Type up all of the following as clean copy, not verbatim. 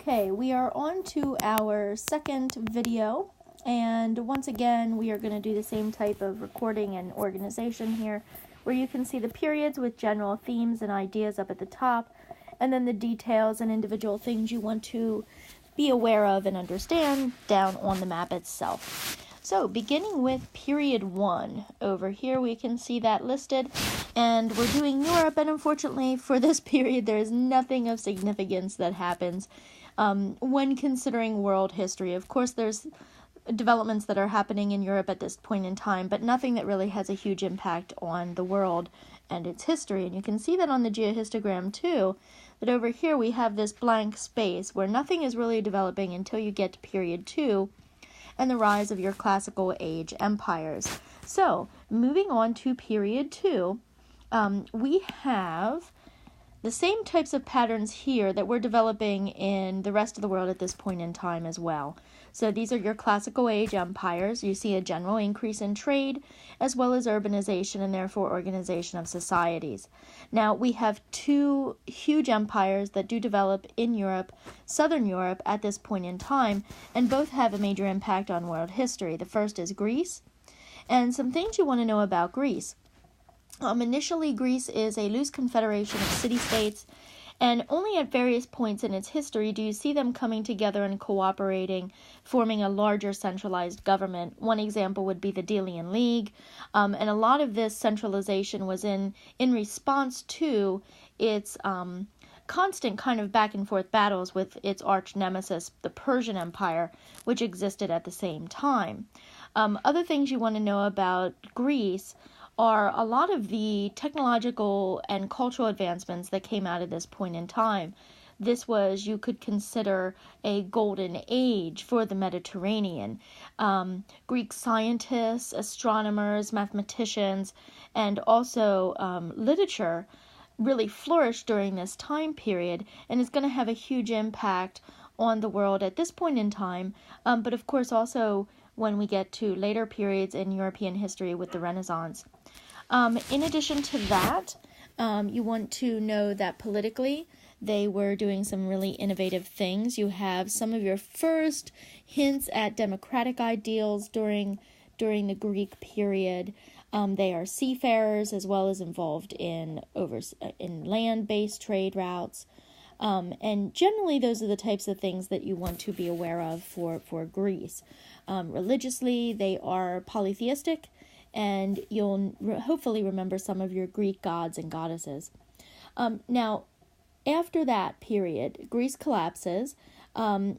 Okay, we are on to our second video, and once again we are going to do the same type of recording and organization here, where you can see the periods with general themes and ideas up at the top, and then the details and individual things you want to be aware of and understand down on the map itself. So, beginning with period 1, over here we can see that listed, and we're doing Europe, and unfortunately for this period there is nothing of significance that happens when considering world history. Of course, there's developments that are happening in Europe at this point in time, but nothing that really has a huge impact on the world and its history. And you can see that on the geohistogram too, that over here we have this blank space where nothing is really developing until you get to period 2 and the rise of your classical age empires. So, moving on to period 2, we have the same types of patterns here that we're developing in the rest of the world at this point in time as well. So these are your classical age empires. You see a general increase in trade, as well as urbanization and therefore organization of societies. Now we have two huge empires that do develop in Europe, Southern Europe at this point in time, and both have a major impact on world history. The first is Greece, and some things you want to know about Greece. Initially, Greece is a loose confederation of city-states, and only at various points in its history do you see them coming together and cooperating, forming a larger centralized government. One example would be the Delian League, and a lot of this centralization was in response to its constant kind of back and forth battles with its arch nemesis, the Persian Empire, which existed at the same time. Other things you want to know about Greece are a lot of the technological and cultural advancements that came out at this point in time. This was, you could consider, a golden age for the Mediterranean. Greek scientists, astronomers, mathematicians, and also literature really flourished during this time period, and is going to have a huge impact on the world at this point in time, but of course also when we get to later periods in European history with the Renaissance. In addition to that, you want to know that politically they were doing some really innovative things. You have some of your first hints at democratic ideals during the Greek period. They are seafarers as well as involved in land-based trade routes. And generally those are the types of things that you want to be aware of for Greece. Religiously, they are polytheistic, and you'll hopefully remember some of your Greek gods and goddesses. Now, after that period, Greece collapses.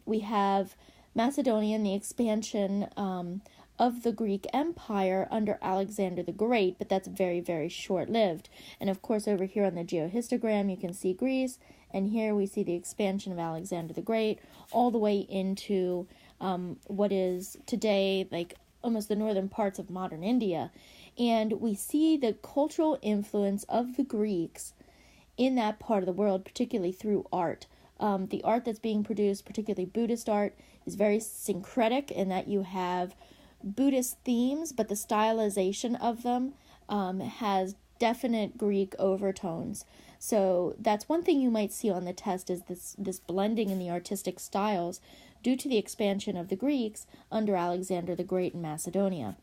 We have Macedonia and the expansion of the Greek Empire under Alexander the Great, but that's very, very short-lived. And of course, over here on the geohistogram, you can see Greece, and here we see the expansion of Alexander the Great all the way into what is today like almost the northern parts of modern India. And we see the cultural influence of the Greeks in that part of the world, particularly through art. The art that's being produced, particularly Buddhist art, is very syncretic in that you have Buddhist themes, but the stylization of them has definite Greek overtones. So that's one thing you might see on the test, is this blending in the artistic styles due to the expansion of the Greeks under Alexander the Great in Macedonia.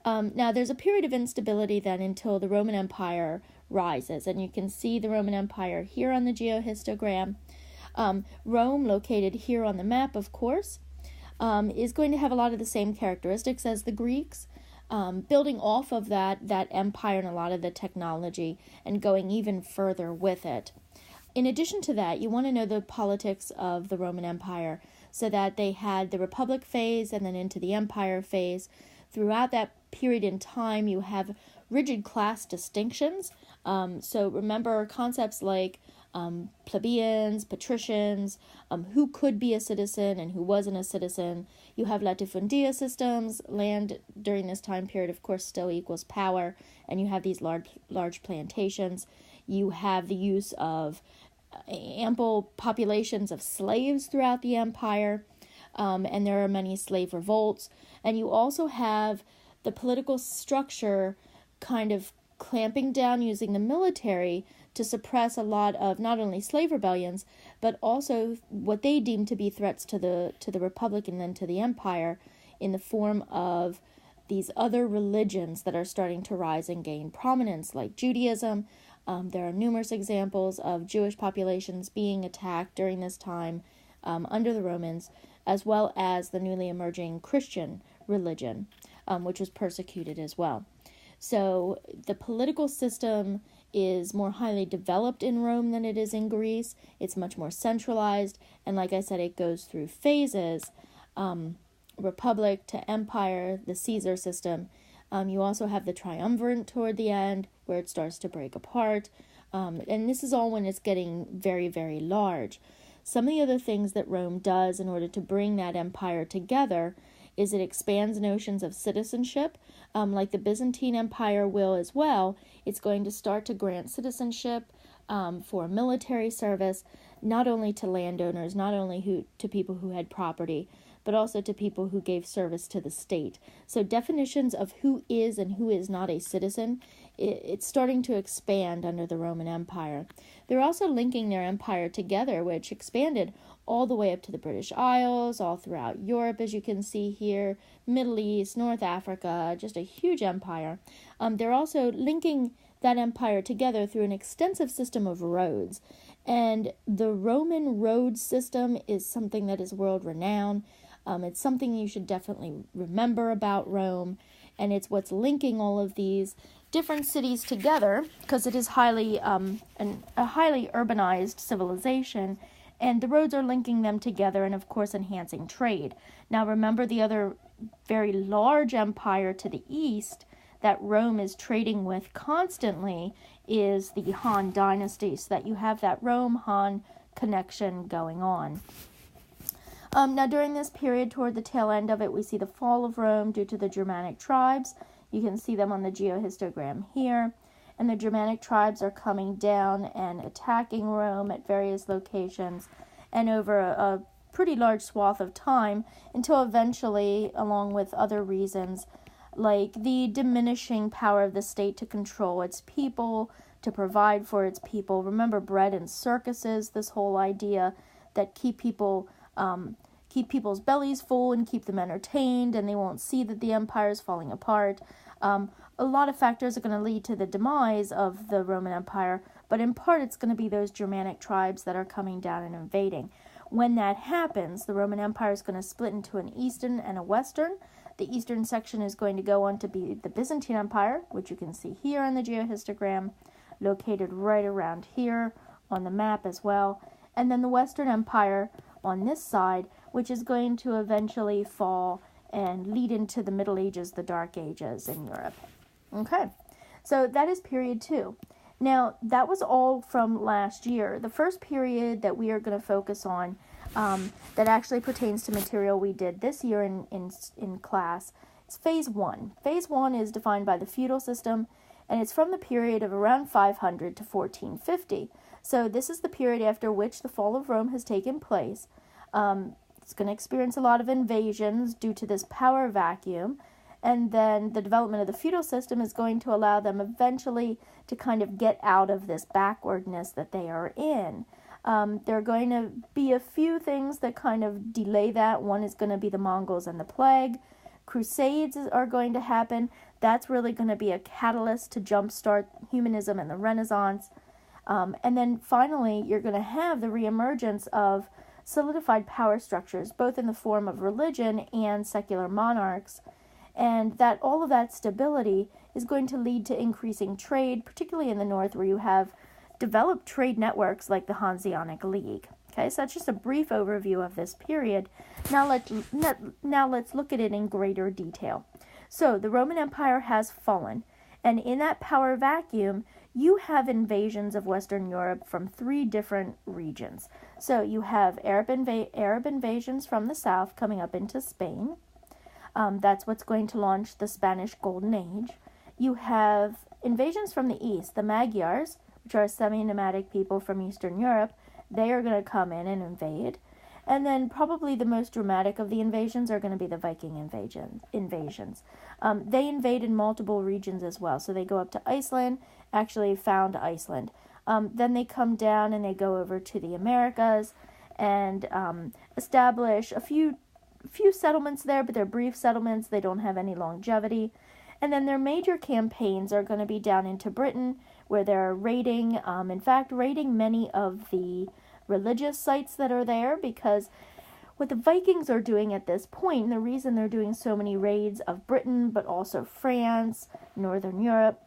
Now there's a period of instability then until the Roman Empire rises, and you can see the Roman Empire here on the geohistogram. Rome, located here on the map, of course, is going to have a lot of the same characteristics as the Greeks, building off of that empire and a lot of the technology and going even further with it. In addition to that, you want to know the politics of the Roman Empire, so that they had the Republic phase and then into the Empire phase. Throughout that period in time, you have rigid class distinctions. So remember concepts like plebeians, patricians, who could be a citizen and who wasn't a citizen. You have latifundia systems. Land during this time period, of course, still equals power, and you have these large plantations. You have the use of ample populations of slaves throughout the empire, and there are many slave revolts. And you also have the political structure kind of clamping down using the military to suppress a lot of not only slave rebellions, but also what they deemed to be threats to the Republic and then to the Empire in the form of these other religions that are starting to rise and gain prominence, like Judaism. There are numerous examples of Jewish populations being attacked during this time under the Romans, as well as the newly emerging Christian religion, which was persecuted as well. So the political system is more highly developed in Rome than it is in Greece. It's much more centralized, and like I said, it goes through phases, republic to empire, the Caesar system. You also have the triumvirate toward the end, where it starts to break apart, and this is all when it's getting very, very large. Some of the other things that Rome does in order to bring that empire together is it expands notions of citizenship, like the Byzantine Empire will as well. It's going to start to grant citizenship for military service, not only to landowners, not only to people who had property, but also to people who gave service to the state. So definitions of who is and who is not a citizen, it's starting to expand under the Roman Empire. They're also linking their empire together, which expanded all the way up to the British Isles, all throughout Europe, as you can see here, Middle East, North Africa, just a huge empire. They're also linking that empire together through an extensive system of roads. And the Roman road system is something that is world-renowned. It's something you should definitely remember about Rome, and it's what's linking all of these different cities together, because it is a highly urbanized civilization, and the roads are linking them together and, of course, enhancing trade. Now, remember the other very large empire to the east that Rome is trading with constantly is the Han dynasty, so that you have that Rome-Han connection going on. Now, during this period, toward the tail end of it, we see the fall of Rome due to the Germanic tribes. You can see them on the geohistogram here. And the Germanic tribes are coming down and attacking Rome at various locations and over a pretty large swath of time, until eventually, along with other reasons, like the diminishing power of the state to control its people, to provide for its people. Remember bread and circuses, this whole idea that keep people's bellies full and keep them entertained, and they won't see that the empire is falling apart. A lot of factors are going to lead to the demise of the Roman Empire, but in part it's going to be those Germanic tribes that are coming down and invading. When that happens, the Roman Empire is going to split into an eastern and a western. The eastern section is going to go on to be the Byzantine Empire, which you can see here on the geohistogram, located right around here on the map as well. And then the Western Empire on this side, which is going to eventually fall and lead into the Middle Ages, the Dark Ages in Europe. Okay, so that is period 2. Now, that was all from last year. The first period that we are going to focus on that actually pertains to material we did this year in class is phase 1. Phase 1 is defined by the feudal system, and it's from the period of around 500 to 1450. So this is the period after which the fall of Rome has taken place. It's going to experience a lot of invasions due to this power vacuum, and then the development of the feudal system is going to allow them eventually to kind of get out of this backwardness that they are in. There are going to be a few things that kind of delay that. One is going to be the Mongols and the plague. Crusades are going to happen. That's really going to be a catalyst to jumpstart humanism and the Renaissance. And then finally, you're going to have the reemergence of solidified power structures, both in the form of religion and secular monarchs, and that all of that stability is going to lead to increasing trade, particularly in the north, where you have developed trade networks like the Hanseatic League. Okay, so that's just a brief overview of this period. Now let's look at it in greater detail. So the Roman Empire has fallen, and in that power vacuum, you have invasions of Western Europe from 3 different regions. So you have Arab invasions from the south coming up into Spain. That's what's going to launch the Spanish Golden Age. You have invasions from the east, the Magyars, which are semi-nomadic people from Eastern Europe. They are going to come in and invade. And then probably the most dramatic of the invasions are going to be the Viking invasions. They invade in multiple regions as well. So they go up to Iceland, actually found Iceland. Then they come down and they go over to the Americas and establish a few settlements there, but they're brief settlements. They don't have any longevity. And then their major campaigns are going to be down into Britain, where they're raiding, raiding many of the religious sites that are there, because what the Vikings are doing at this point, and the reason they're doing so many raids of Britain, but also France, Northern Europe,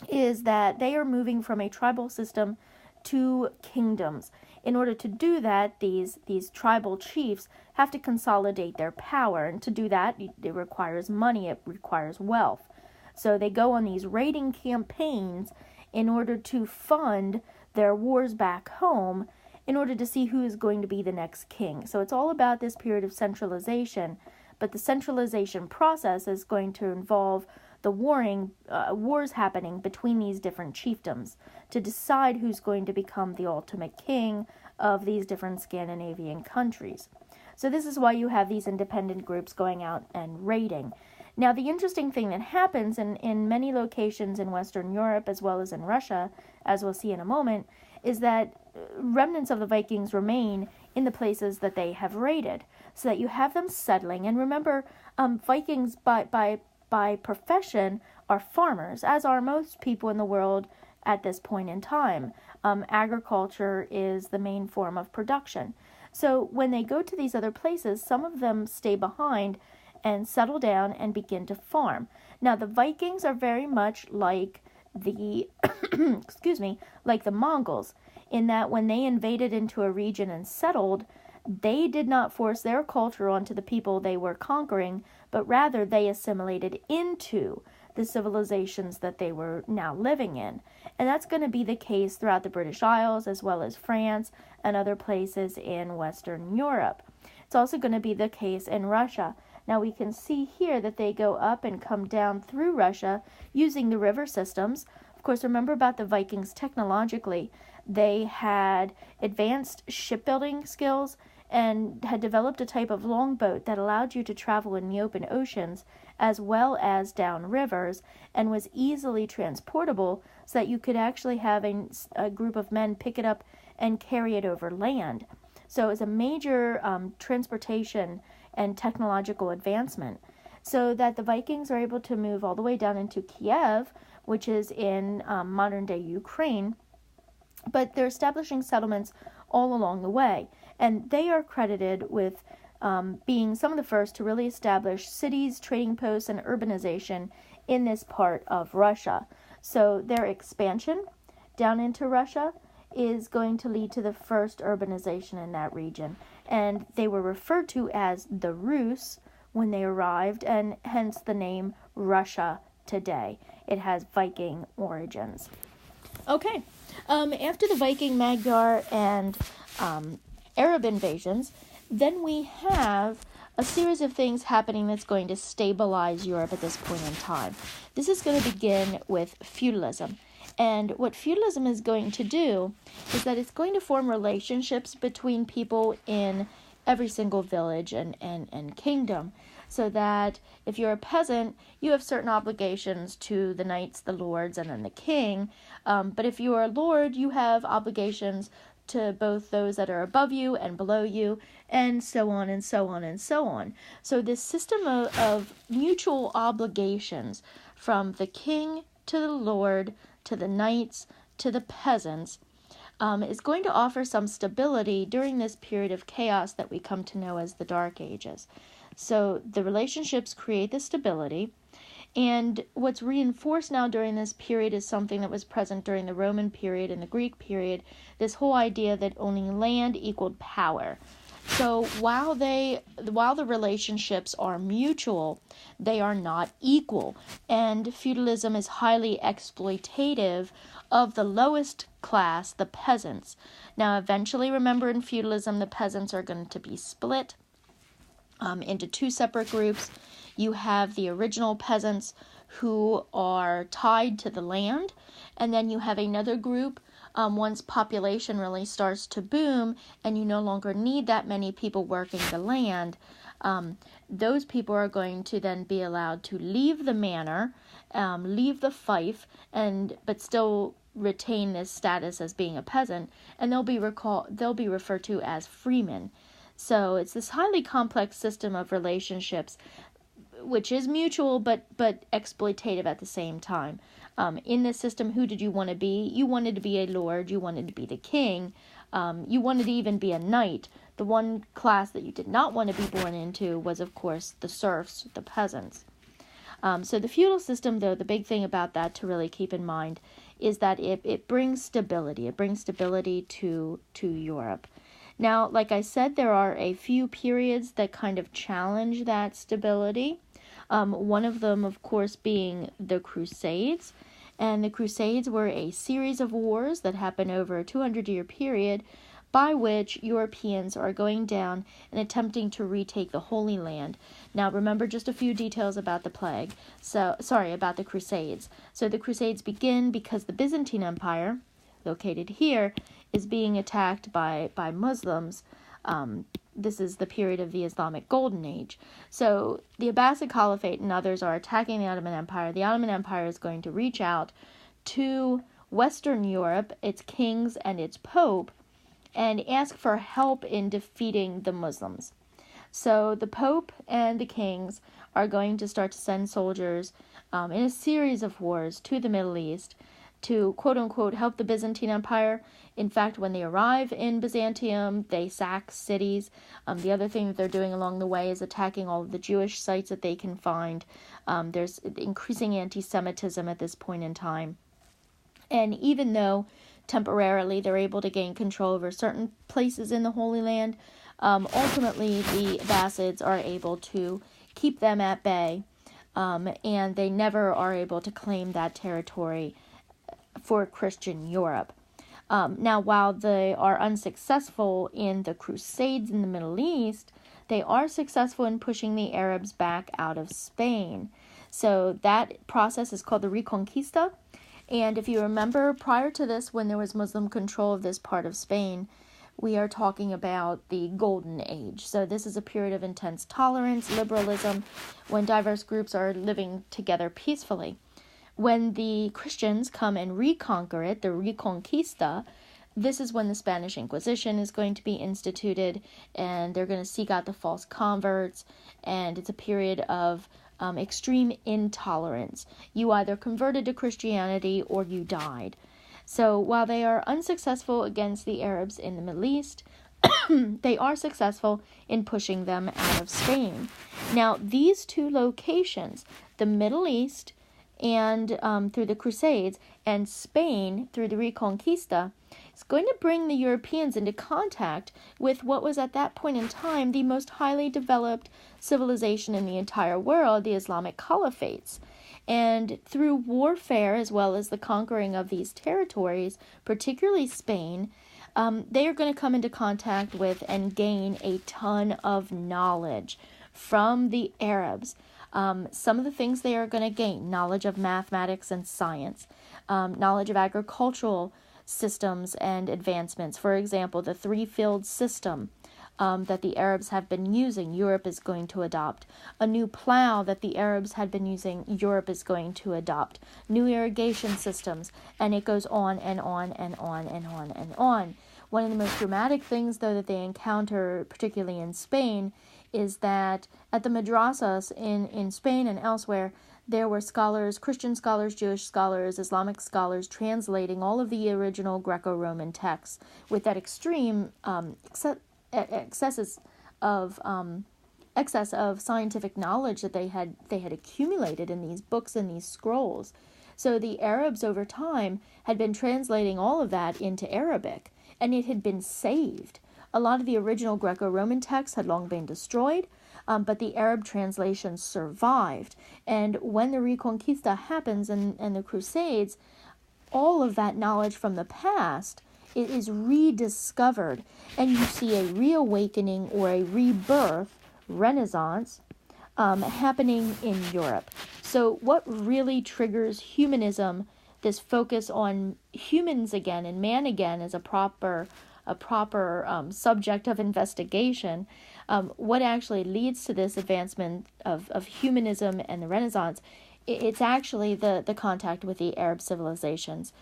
is that they are moving from a tribal system to kingdoms. In order to do that, these tribal chiefs have to consolidate their power, and to do that, it requires money, it requires wealth. So they go on these raiding campaigns in order to fund their wars back home, in order to see who is going to be the next king. So it's all about this period of centralization, but the centralization process is going to involve the wars happening between these different chiefdoms to decide who's going to become the ultimate king of these different Scandinavian countries. So this is why you have these independent groups going out and raiding. Now, the interesting thing that happens in many locations in Western Europe as well as in Russia, as we'll see in a moment, is that remnants of the Vikings remain in the places that they have raided, so that you have them settling. And remember, Vikings by profession are farmers, as are most people in the world at this point in time. Agriculture is the main form of production. So when they go to these other places, some of them stay behind and settle down and begin to farm. Now, the Vikings are very much like the like the Mongols, in that when they invaded into a region and settled, they did not force their culture onto the people they were conquering, but rather they assimilated into the civilizations that they were now living in. And that's going to be the case throughout the British Isles, as well as France and other places in Western Europe. It's also going to be the case in Russia. Now we can see here that they go up and come down through Russia using the river systems. Of course, remember about the Vikings technologically. They had advanced shipbuilding skills and had developed a type of longboat that allowed you to travel in the open oceans as well as down rivers, and was easily transportable, so that you could actually have a group of men pick it up and carry it over land. So it was a major transportation and technological advancement, so that the Vikings are able to move all the way down into Kiev, which is in modern-day Ukraine, but they're establishing settlements all along the way. And they are credited with being some of the first to really establish cities, trading posts, and urbanization in this part of Russia. So their expansion down into Russia is going to lead to the first urbanization in that region. And they were referred to as the Rus when they arrived, and hence the name Russia today. It has Viking origins. Okay, after the Viking, Magyar, and Arab invasions, then we have a series of things happening that's going to stabilize Europe at this point in time. This is going to begin with feudalism. And what feudalism is going to do is that it's going to form relationships between people in every single village and kingdom. So that if you're a peasant, you have certain obligations to the knights, the lords, and then the king. But if you are a lord, you have obligations to both those that are above you and below you, and so on and so on and so on. So this system of mutual obligations from the king to the lord, to the knights, to the peasants, is going to offer some stability during this period of chaos that we come to know as the Dark Ages. So the relationships create the stability, and what's reinforced now during this period is something that was present during the Roman period and the Greek period, this whole idea that owning land equaled power. So while the relationships are mutual, they are not equal, and feudalism is highly exploitative of the lowest class, the peasants. Now eventually, remember, in feudalism, the peasants are going to be split into two separate groups. You have the original peasants who are tied to the land, and then you have another group once population really starts to boom and you no longer need that many people working the land. Those people are going to then be allowed to leave the manor, leave the fief, but still retain this status as being a peasant, and they'll be referred to as freemen. So it's this highly complex system of relationships, which is mutual but exploitative at the same time. In this system, who did you want to be? You wanted to be a lord. You wanted to be the king. You wanted to even be a knight. The one class that you did not want to be born into was, of course, the serfs, the peasants. So the feudal system, though, the big thing about that to really keep in mind is that it brings stability. It brings stability to Europe. Now, like I said, there are a few periods that kind of challenge that stability. One of them, of course, being the Crusades. And the Crusades were a series of wars that happened over a 200-year period by which Europeans are going down and attempting to retake the Holy Land. Now, remember just a few details about the about the Crusades. So the Crusades begin because the Byzantine Empire, located here, is being attacked by Muslims. This is the period of the Islamic Golden Age. So the Abbasid Caliphate and others are attacking the Ottoman Empire. The Ottoman Empire is going to reach out to Western Europe, its kings and its pope, and ask for help in defeating the Muslims. So the pope and the kings are going to start to send soldiers in a series of wars to the Middle East to, quote-unquote, help the Byzantine Empire. In fact, when they arrive in Byzantium, they sack cities. The other thing that they're doing along the way is attacking all of the Jewish sites that they can find. There's increasing anti-Semitism at this point in time. And even though temporarily they're able to gain control over certain places in the Holy Land, ultimately the Abbasids are able to keep them at bay, and they never are able to claim that territory for Christian Europe. Now, while they are unsuccessful in the Crusades in the Middle East, they are successful in pushing the Arabs back out of Spain. So that process is called the Reconquista. And if you remember, prior to this, when there was Muslim control of this part of Spain, we are talking about the Golden Age. So this is a period of intense tolerance, liberalism, when diverse groups are living together peacefully. When the Christians come and reconquer it, the Reconquista, this is when the Spanish Inquisition is going to be instituted, and they're going to seek out the false converts, and it's a period of extreme intolerance. You either converted to Christianity or you died. So while they are unsuccessful against the Arabs in the Middle East, they are successful in pushing them out of Spain. Now, these two locations, the Middle East and through the Crusades, and Spain through the Reconquista, is going to bring the Europeans into contact with what was at that point in time the most highly developed civilization in the entire world, the Islamic Caliphates. And through warfare, as well as the conquering of these territories, particularly Spain, they are going to come into contact with and gain a ton of knowledge from the Arabs. Some of the things they are going to gain: knowledge of mathematics and science, knowledge of agricultural systems and advancements. For example, the three-field system that the Arabs have been using, Europe is going to adopt. A new plow that the Arabs had been using, Europe is going to adopt. New irrigation systems, and it goes on and on and on and on and on. One of the most dramatic things, though, that they encounter, particularly in Spain, is that at the madrasas in Spain and elsewhere, there were scholars, Christian scholars, Jewish scholars, Islamic scholars, translating all of the original Greco-Roman texts with that extreme excess of scientific knowledge that they had accumulated in these books and these scrolls. So the Arabs over time had been translating all of that into Arabic, and it had been saved. A lot of the original Greco-Roman texts had long been destroyed, but the Arab translations survived. And when the Reconquista happens and the Crusades, all of that knowledge from the past, it is rediscovered, and you see a reawakening or a rebirth, renaissance, happening in Europe. So what really triggers humanism, this focus on humans again and man again as a proper subject of investigation, what actually leads to this advancement of humanism and the Renaissance it's actually the contact with the Arab civilizations.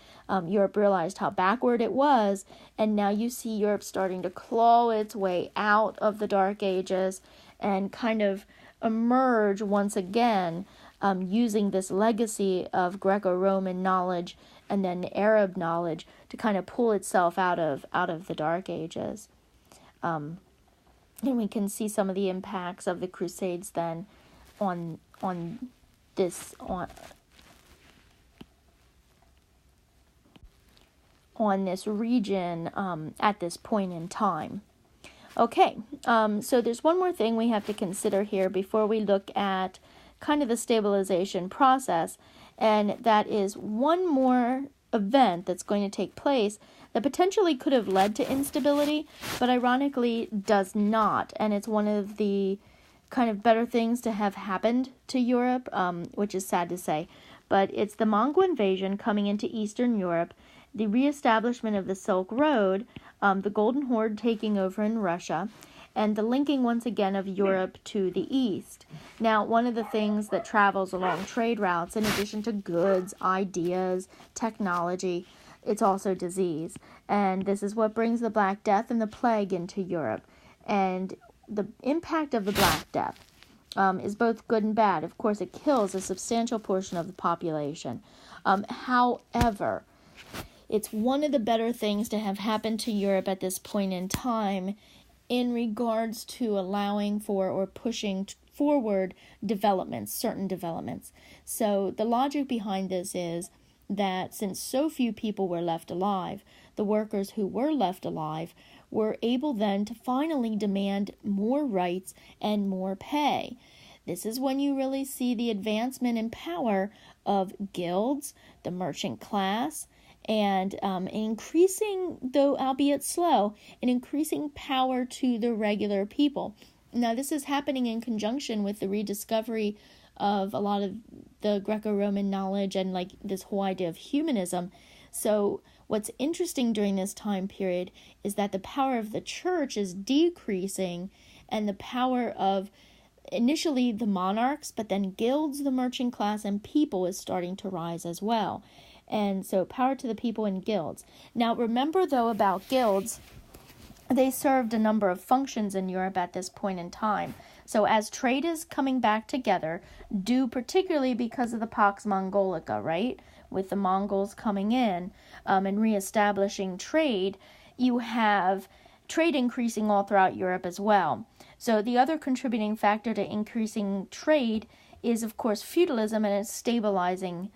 Europe realized how backward it was, and now you see Europe starting to claw its way out of the Dark Ages and kind of emerge once again, using this legacy of Greco-Roman knowledge and then Arab knowledge to kind of pull itself out of the Dark Ages. And we can see some of the impacts of the Crusades then on this region at this point in time. Okay, so there's one more thing we have to consider here before we look at kind of the stabilization process, and that is one more event that's going to take place that potentially could have led to instability, but ironically does not, and it's one of the kind of better things to have happened to Europe, which is sad to say, but it's the Mongol invasion coming into Eastern Europe, the reestablishment of the Silk Road, the Golden Horde taking over in Russia, and the linking once again of Europe to the East. Now, one of the things that travels along trade routes, in addition to goods, ideas, technology, it's also disease. And this is what brings the Black Death and the plague into Europe. And the impact of the Black Death is both good and bad. Of course, it kills a substantial portion of the population. However, it's one of the better things to have happened to Europe at this point in time in regards to allowing for or pushing forward developments, certain developments. So the logic behind this is that since so few people were left alive, the workers who were left alive were able then to finally demand more rights and more pay. This is when you really see the advancement in power of guilds, the merchant class, and increasing, though albeit slow, an increasing power to the regular people. Now, this is happening in conjunction with the rediscovery of a lot of the Greco-Roman knowledge and like this whole idea of humanism. So what's interesting during this time period is that the power of the church is decreasing, and the power of initially the monarchs, but then guilds, the merchant class, and people is starting to rise as well. And so power to the people in guilds. Now remember though about guilds, they served a number of functions in Europe at this point in time. So as trade is coming back together, due particularly because of the Pax Mongolica, right? With the Mongols coming in and reestablishing trade, you have trade increasing all throughout Europe as well. So the other contributing factor to increasing trade is, of course, feudalism and its stabilizing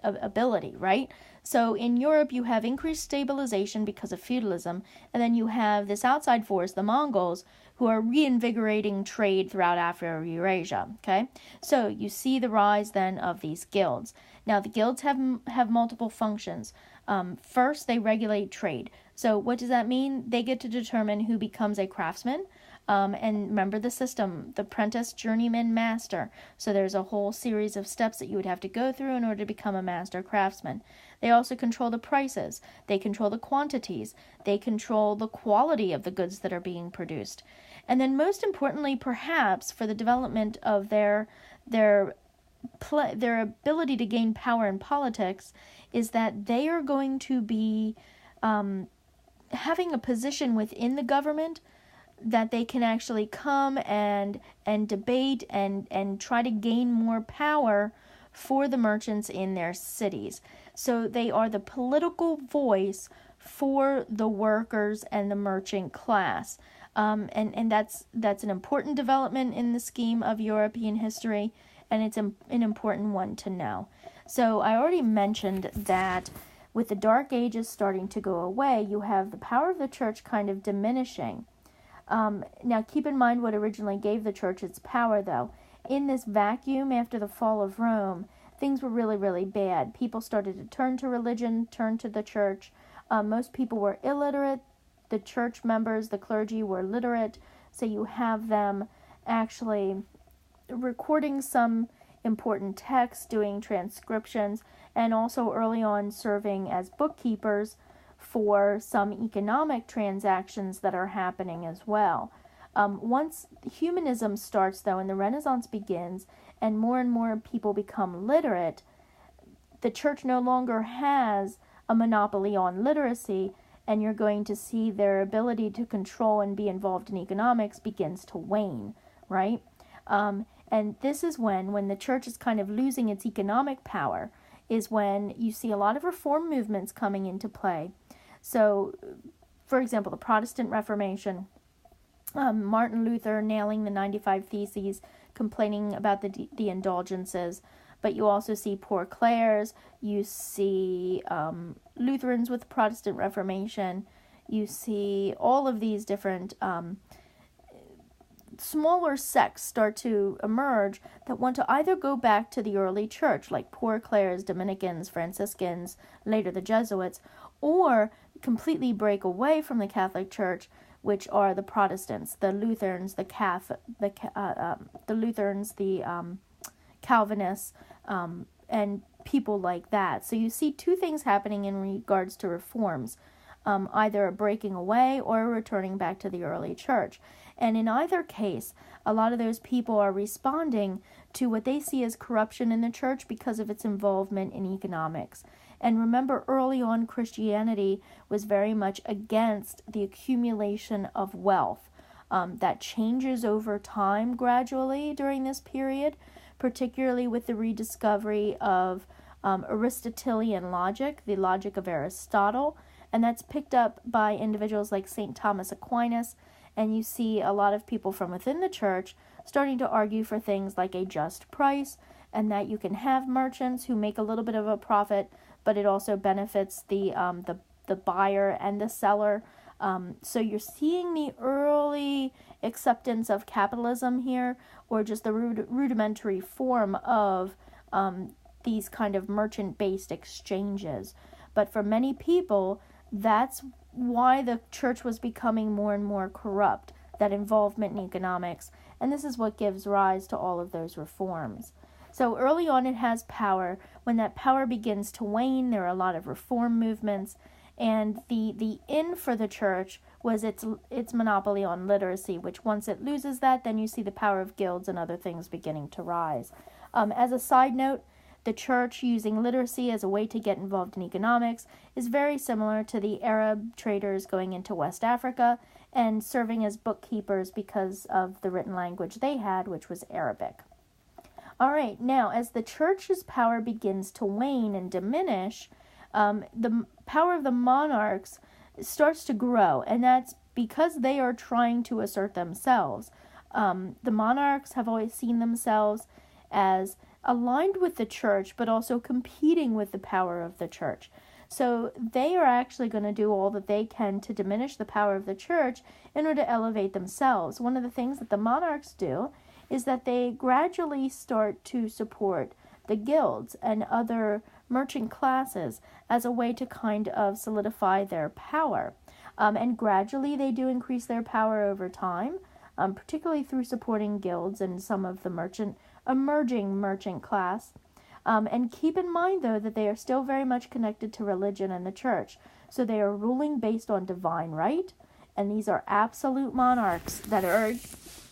ability, right? So in Europe, you have increased stabilization because of feudalism, and then you have this outside force, the Mongols, who are reinvigorating trade throughout Afro-Eurasia, okay? So you see the rise then of these guilds. Now, the guilds have multiple functions. First, they regulate trade. So what does that mean? They get to determine who becomes a craftsman. And remember the system, the apprentice, journeyman, master. So there's a whole series of steps that you would have to go through in order to become a master craftsman. They also control the prices. They control the quantities. They control the quality of the goods that are being produced. And then most importantly, perhaps, for the development of their ability to gain power in politics, is that they are going to be having a position within the government that they can actually come and debate and try to gain more power for the merchants in their cities. So they are the political voice for the workers and the merchant class. And that's an important development in the scheme of European history, and it's an important one to know. So I already mentioned that with the Dark Ages starting to go away, you have the power of the church kind of diminishing. Now, keep in mind what originally gave the church its power, though. In this vacuum after the fall of Rome, things were really, really bad. People started to turn to religion, turn to the church. Most people were illiterate. The church members, the clergy, were literate. So you have them actually recording some important texts, doing transcriptions, and also early on serving as bookkeepers for some economic transactions that are happening as well. Once humanism starts, though, and the Renaissance begins, and more people become literate, the church no longer has a monopoly on literacy, and you're going to see their ability to control and be involved in economics begins to wane, right? And this is when the church is kind of losing its economic power, is when you see a lot of reform movements coming into play. So, for example, the Protestant Reformation, Martin Luther nailing the 95 Theses, complaining about the indulgences, but you also see Poor Clares, you see Lutherans with the Protestant Reformation, you see all of these different smaller sects start to emerge that want to either go back to the early church, like Poor Clares, Dominicans, Franciscans, later the Jesuits, or completely break away from the Catholic Church, which are the Protestants, the Lutherans, the Calvinists, and people like that. So you see two things happening in regards to reforms, either a breaking away or a returning back to the early church. And in either case, a lot of those people are responding to what they see as corruption in the church because of its involvement in economics. And remember, early on, Christianity was very much against the accumulation of wealth. That changes over time gradually during this period, particularly with the rediscovery of Aristotelian logic, the logic of Aristotle, and that's picked up by individuals like St. Thomas Aquinas, and you see a lot of people from within the church starting to argue for things like a just price, and that you can have merchants who make a little bit of a profit, but it also benefits the buyer and the seller. So you're seeing the early acceptance of capitalism here, or just the rudimentary form of these kind of merchant-based exchanges. But for many people, that's why the church was becoming more and more corrupt, that involvement in economics. And this is what gives rise to all of those reforms. So early on it has power. When that power begins to wane, there are a lot of reform movements. And the in for the church was its monopoly on literacy, which once it loses that, then you see the power of guilds and other things beginning to rise. As a side note, the church using literacy as a way to get involved in economics is very similar to the Arab traders going into West Africa and serving as bookkeepers because of the written language they had, which was Arabic. All right, now as the church's power begins to wane and diminish, the power of the monarchs starts to grow, and that's because they are trying to assert themselves. The monarchs have always seen themselves as aligned with the church, but also competing with the power of the church. So they are actually going to do all that they can to diminish the power of the church in order to elevate themselves. One of the things that the monarchs do is that they gradually start to support the guilds and other merchant classes as a way to kind of solidify their power. And gradually they do increase their power over time, particularly through supporting guilds and some of the emerging merchant class. And keep in mind, though, that they are still very much connected to religion and the church. So they are ruling based on divine right, and these are absolute monarchs that are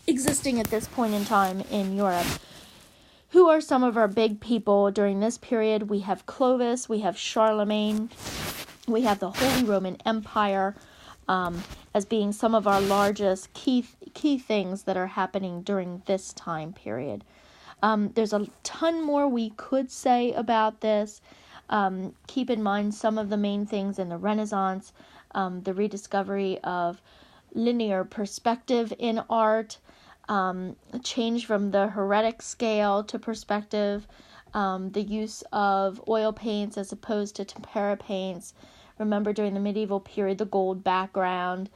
existing at this point in time in Europe. Who are some of our big people during this period? We have Clovis, we have Charlemagne, we have the Holy Roman Empire, as being some of our largest key things that are happening during this time period. There's a ton more we could say about this. Keep in mind some of the main things in the Renaissance, the rediscovery of linear perspective in art, change from the heretic scale to perspective, the use of oil paints as opposed to tempera paints. Remember, during the medieval period, the gold background,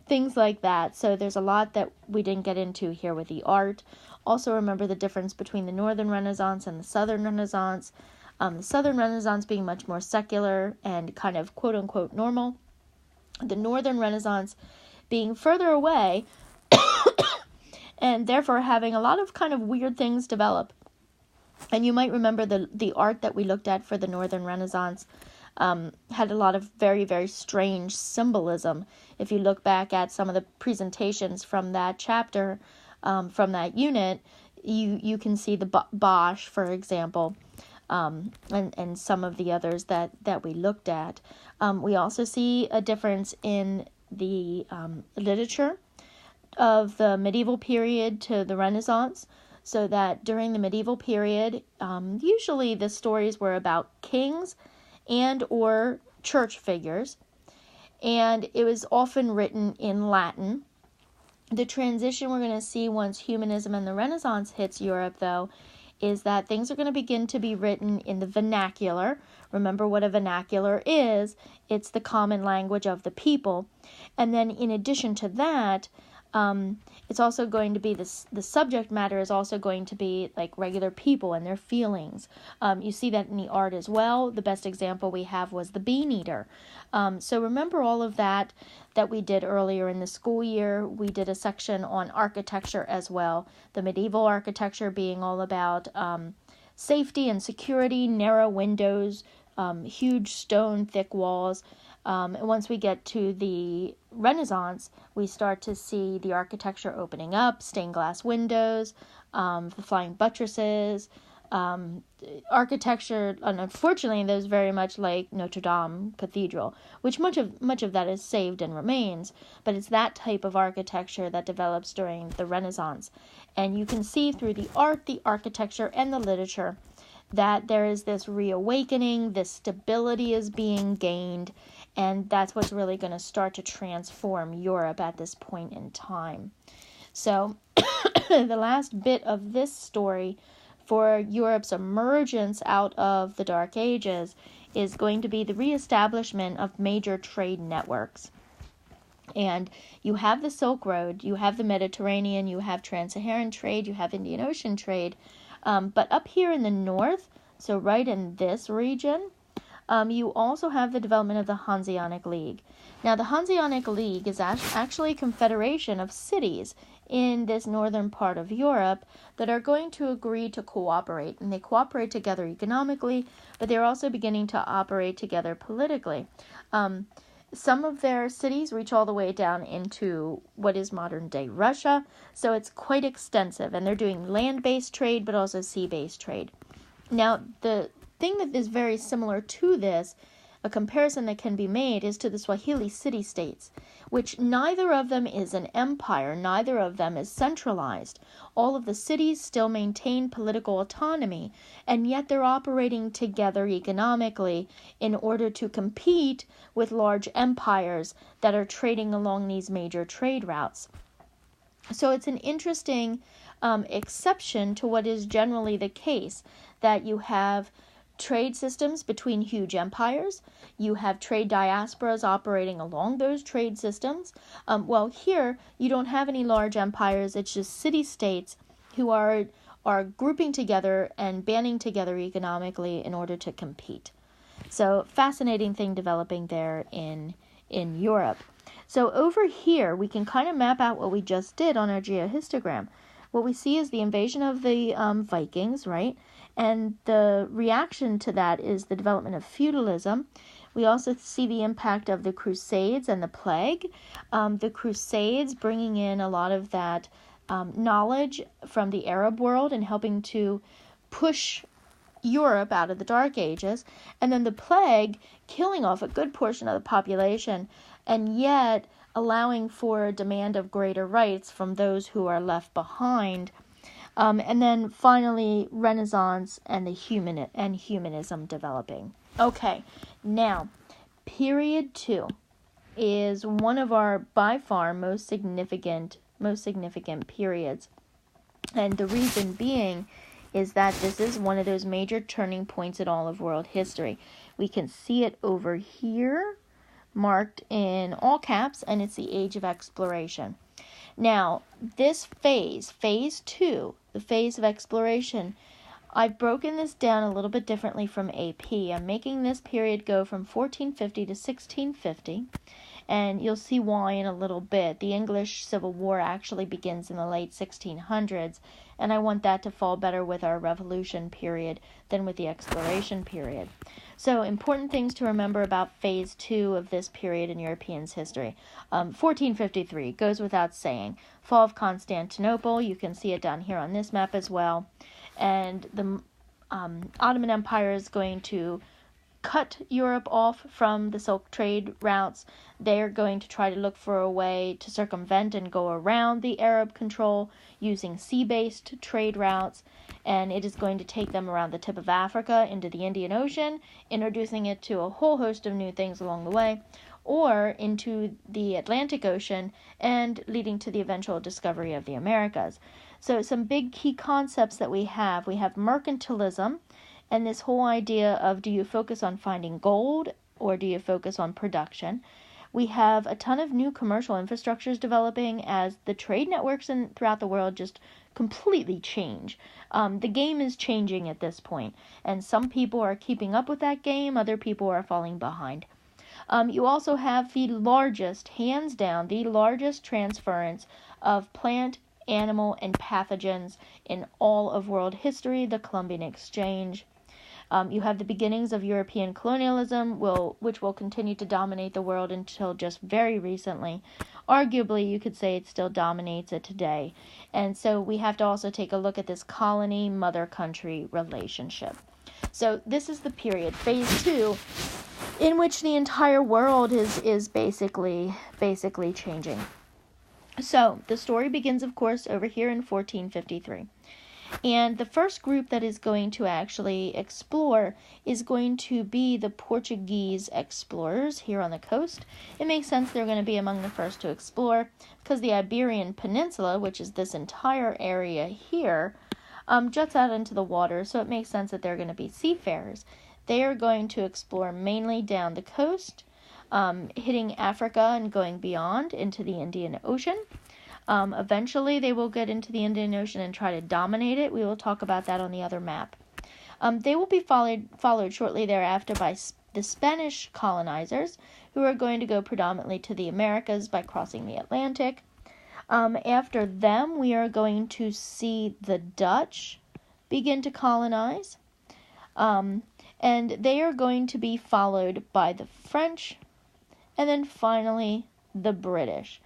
things like that. So there's a lot that we didn't get into here with the art. Also remember the difference between the Northern Renaissance and the Southern Renaissance. The Southern Renaissance being much more secular and kind of quote-unquote normal. The Northern Renaissance being further away and therefore having a lot of kind of weird things develop. And you might remember the art that we looked at for the Northern Renaissance. had a lot of very, very strange symbolism. If you look back at some of the presentations from that chapter, from that unit, you can see the Bosch, for example, and some of the others that we looked at. We also see a difference in the literature of the medieval period to the Renaissance, so that during the medieval period, usually the stories were about kings and or church figures, and it was often written in Latin. The transition we're going to see once humanism and the Renaissance hits Europe, though, is that things are going to begin to be written in the vernacular. Remember what a vernacular is. It's the common language of the people. And then in addition to that, it's also going to be the subject matter is also going to be like regular people and their feelings. You see that in the art as well. The best example we have was the Bean Eater. So remember all of that we did earlier in the school year. We did a section on architecture as well. The medieval architecture being all about safety and security, narrow windows, huge stone, thick walls. And once we get to the Renaissance, we start to see the architecture opening up, stained glass windows, the flying buttresses, architecture, and unfortunately, there's very much like Notre Dame Cathedral, which much of that is saved and remains, but it's that type of architecture that develops during the Renaissance. And you can see through the art, the architecture, and the literature that there is this reawakening, this stability is being gained, and that's what's really going to start to transform Europe at this point in time. So the last bit of this story for Europe's emergence out of the Dark Ages is going to be the reestablishment of major trade networks. And you have the Silk Road, you have the Mediterranean, you have Trans-Saharan trade, you have Indian Ocean trade. But up here in the north, so right in this region, you also have the development of the Hanseatic League. Now, the Hanseatic League is actually a confederation of cities in this northern part of Europe that are going to agree to cooperate. And they cooperate together economically, but they're also beginning to operate together politically. Some of their cities reach all the way down into what is modern-day Russia, so it's quite extensive, and they're doing land-based trade, but also sea-based trade. Now, the thing that is very similar to this, a comparison that can be made, is to the Swahili city-states, which neither of them is an empire, neither of them is centralized. All of the cities still maintain political autonomy, and yet they're operating together economically in order to compete with large empires that are trading along these major trade routes. So it's an interesting exception to what is generally the case, that you have trade systems between huge empires. You have trade diasporas operating along those trade systems. Well, here you don't have any large empires. It's just city-states who are grouping together and banding together economically in order to compete. So, fascinating thing developing there in Europe. So over here, we can kind of map out what we just did on our geohistogram. What we see is the invasion of the Vikings, right? And the reaction to that is the development of feudalism. We also see the impact of the Crusades and the plague. The Crusades bringing in a lot of that knowledge from the Arab world and helping to push Europe out of the Dark Ages. And then the plague killing off a good portion of the population, and yet allowing for a demand of greater rights from those who are left behind. And then finally, Renaissance and humanism developing. Okay, now, period 2 is one of our, by far, most significant periods. And the reason being is that this is one of those major turning points in all of world history. We can see it over here, marked in all caps, and it's the Age of Exploration. Now, this phase 2, the phase of exploration, I've broken this down a little bit differently from AP. I'm making this period go from 1450 to 1650, and you'll see why in a little bit. The English Civil War actually begins in the late 1600s, and I want that to fall better with our revolution period than with the exploration period. So important things to remember about phase 2 of this period in Europeans' history. 1453 goes without saying. Fall of Constantinople, you can see it down here on this map as well. And the Ottoman Empire is going to cut Europe off from the Silk trade routes. They're going to try to look for a way to circumvent and go around the Arab control using sea-based trade routes, and it is going to take them around the tip of Africa into the Indian Ocean, introducing it to a whole host of new things along the way, or into the Atlantic Ocean and leading to the eventual discovery of the Americas. So some big key concepts that we have mercantilism, and this whole idea of, do you focus on finding gold or do you focus on production? We have a ton of new commercial infrastructures developing as the trade networks throughout the world just completely change. The game is changing at this point, and some people are keeping up with that game, other people are falling behind. You also have hands down, the largest transference of plant, animal, and pathogens in all of world history, the Columbian Exchange. You have the beginnings of European colonialism, which will continue to dominate the world until just very recently. Arguably, you could say it still dominates it today. And so we have to also take a look at this colony-mother country relationship. So this is the period, phase 2, in which the entire world is basically changing. So the story begins, of course, over here in 1453. And the first group that is going to actually explore is going to be the Portuguese explorers here on the coast. It makes sense they're going to be among the first to explore because the Iberian Peninsula, which is this entire area here, juts out into the water, so it makes sense that they're going to be seafarers. They are going to explore mainly down the coast, hitting Africa and going beyond into the Indian Ocean. Eventually, they will get into the Indian Ocean and try to dominate it. We will talk about that on the other map. They will be followed shortly thereafter by the Spanish colonizers, who are going to go predominantly to the Americas by crossing the Atlantic. After them, we are going to see the Dutch begin to colonize. And they are going to be followed by the French, and then finally the British.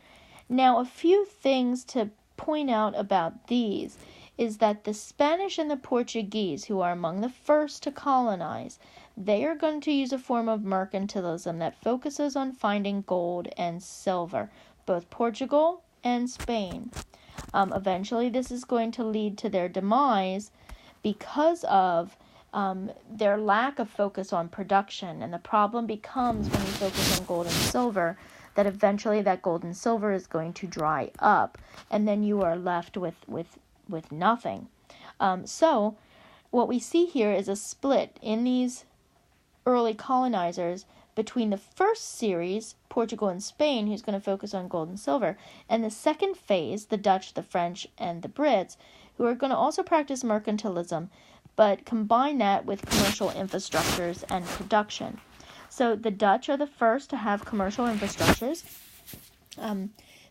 Now, a few things to point out about these is that the Spanish and the Portuguese, who are among the first to colonize, they are going to use a form of mercantilism that focuses on finding gold and silver, both Portugal and Spain. Eventually, this is going to lead to their demise because of their lack of focus on production, and the problem becomes when you focus on gold and silver, that eventually that gold and silver is going to dry up, and then you are left with nothing. So what we see here is a split in these early colonizers between the first series, Portugal and Spain, who's going to focus on gold and silver, and the second phase, the Dutch, the French, and the Brits, who are going to also practice mercantilism, but combine that with commercial infrastructures and production. So the Dutch are the first to have commercial infrastructures.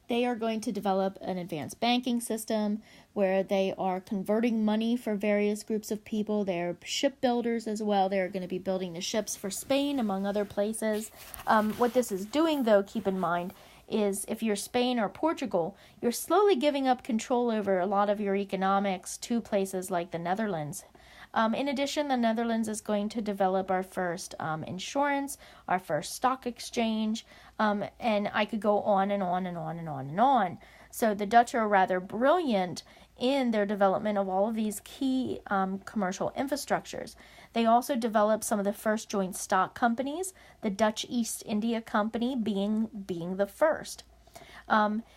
They are going to develop an advanced banking system where they are converting money for various groups of people. They're shipbuilders as well. They're going to be building the ships for Spain, among other places. What this is doing, though, keep in mind, is if you're Spain or Portugal, you're slowly giving up control over a lot of your economics to places like the Netherlands. In addition, the Netherlands is going to develop our first insurance, our first stock exchange, and I could go on and on and on and on and on. So the Dutch are rather brilliant in their development of all of these key commercial infrastructures. They also developed some of the first joint stock companies, the Dutch East India Company being the first.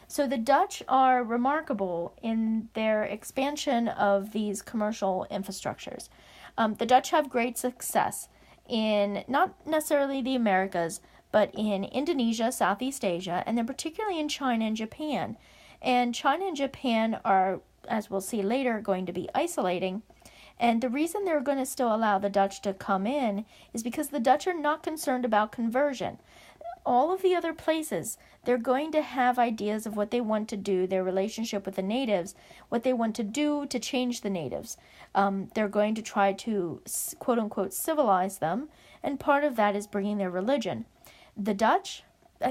So the Dutch are remarkable in their expansion of these commercial infrastructures. The Dutch have great success in not necessarily the Americas, but in Indonesia, Southeast Asia, and then particularly in China and Japan. And China and Japan are, as we'll see later, going to be isolating. And the reason they're going to still allow the Dutch to come in is because the Dutch are not concerned about conversion. all of the other places, they're going to have ideas of what they want to do, their relationship with the natives, what they want to do to change the natives. They're going to try to, quote unquote, civilize them, and part of that is bringing their religion. The Dutch,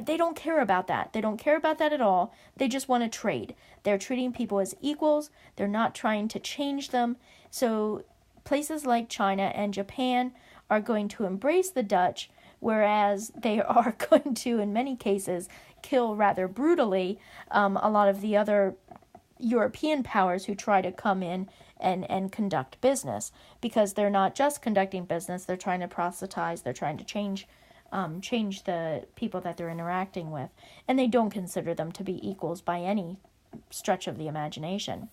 they don't care about that. They don't care about that at all. They just want to trade. They're treating people as equals. They're not trying to change them. So places like China and Japan are going to embrace the Dutch, whereas they are going to, in many cases, kill rather brutally a lot of the other European powers who try to come in and conduct business, because they're not just conducting business, they're trying to proselytize, they're trying to change the people that they're interacting with, and they don't consider them to be equals by any stretch of the imagination.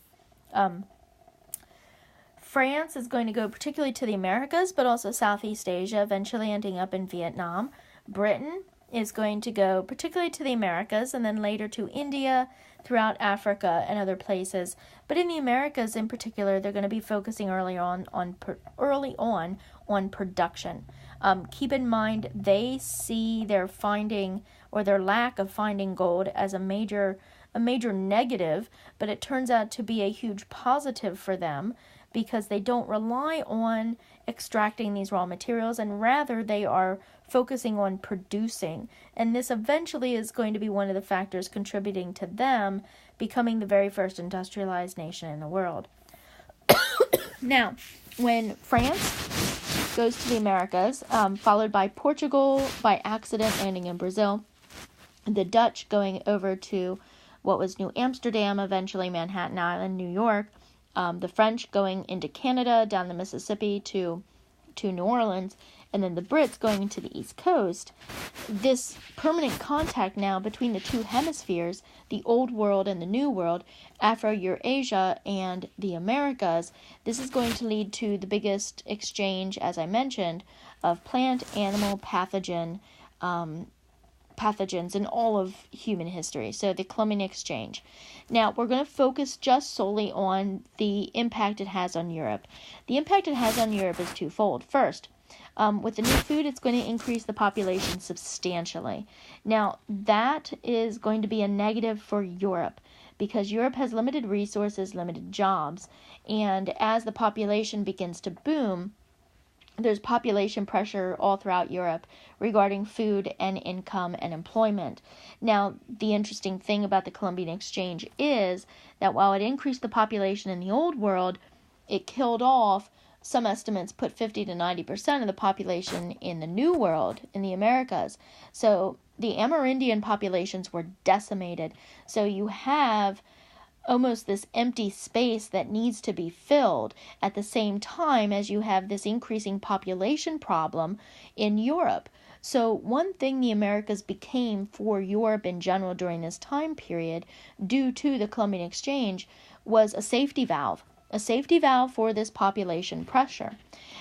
France is going to go particularly to the Americas, but also Southeast Asia, eventually ending up in Vietnam. Britain is going to go particularly to the Americas, and then later to India, throughout Africa and other places. But in the Americas in particular, they're going to be focusing early on production. Keep in mind, they see their finding or their lack of finding gold as a major negative, but it turns out to be a huge positive for them, because they don't rely on extracting these raw materials, and rather they are focusing on producing. And this eventually is going to be one of the factors contributing to them becoming the very first industrialized nation in the world. Now, when France goes to the Americas, followed by Portugal by accident landing in Brazil, the Dutch going over to what was New Amsterdam, eventually Manhattan Island, New York, the French going into Canada, down the Mississippi to New Orleans, and then the Brits going to the East Coast. This permanent contact now between the two hemispheres, the Old World and the New World, Afro-Eurasia and the Americas, this is going to lead to the biggest exchange, as I mentioned, of plant, animal, pathogens in all of human history. So the Columbian Exchange. Now, we're going to focus just solely on the impact it has on Europe. The impact it has on Europe is twofold. First, with the new food, it's going to increase the population substantially. Now, that is going to be a negative for Europe, because Europe has limited resources, limited jobs, and as the population begins to boom, there's population pressure all throughout Europe regarding food and income and employment. Now, the interesting thing about the Columbian Exchange is that while it increased the population in the Old World, it killed off, some estimates put 50 to 90% of the population in the New World, in the Americas. So the Amerindian populations were decimated. So you have almost this empty space that needs to be filled at the same time as you have this increasing population problem in Europe. So one thing the Americas became for Europe in general during this time period, due to the Columbian Exchange, was a safety valve for this population pressure.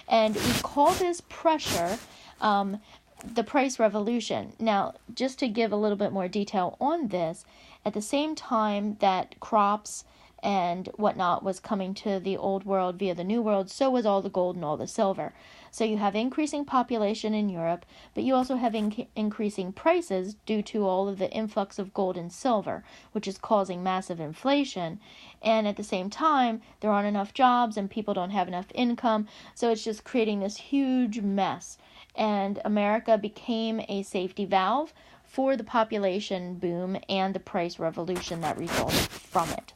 And we call this pressure the price revolution. Now, just to give a little bit more detail on this, at the same time that crops and whatnot was coming to the Old World via the New World, so was all the gold and all the silver. So you have increasing population in Europe, but you also have increasing prices due to all of the influx of gold and silver, which is causing massive inflation. And at the same time, there aren't enough jobs and people don't have enough income, so it's just creating this huge mess. And America became a safety valve for the population boom and the price revolution that resulted from it.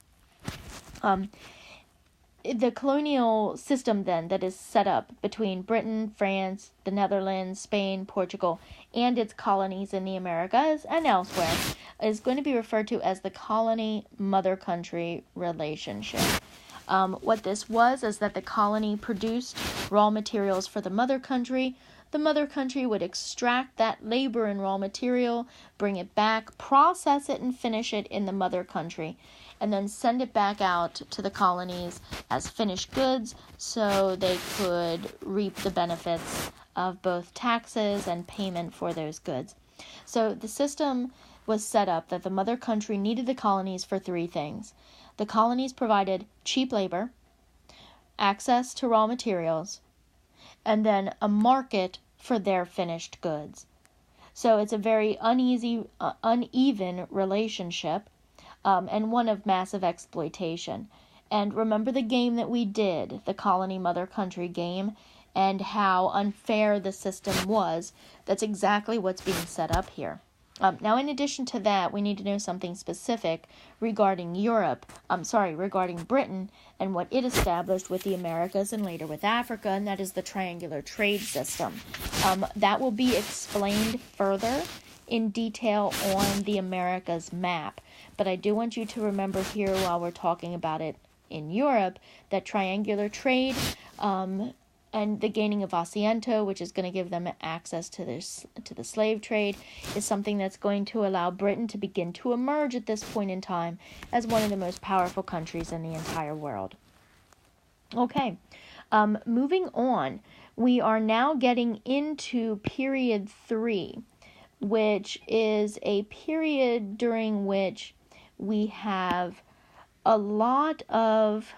The colonial system then that is set up between Britain, France, the Netherlands, Spain, Portugal, and its colonies in the Americas and elsewhere is going to be referred to as the colony-mother country relationship. What this was is that the colony produced raw materials for the mother country. The mother country would extract that labor and raw material, bring it back, process it, and finish it in the mother country, and then send it back out to the colonies as finished goods so they could reap the benefits of both taxes and payment for those goods. So the system was set up that the mother country needed the colonies for three things. The colonies provided cheap labor, access to raw materials, and then a market for their finished goods. So it's a very uneven relationship, and one of massive exploitation. And remember the game that we did, the colony mother country game, and how unfair the system was. That's exactly what's being set up here. Now, in addition to that, we need to know something specific regarding regarding Britain and what it established with the Americas and later with Africa, and that is the triangular trade system. That will be explained further in detail on the Americas map, but I do want you to remember here while we're talking about it in Europe that triangular trade and the gaining of Asiento, which is going to give them access to the slave trade, is something that's going to allow Britain to begin to emerge at this point in time as one of the most powerful countries in the entire world. Okay, moving on, we are now getting into period 3, which is a period during which we have a lot of...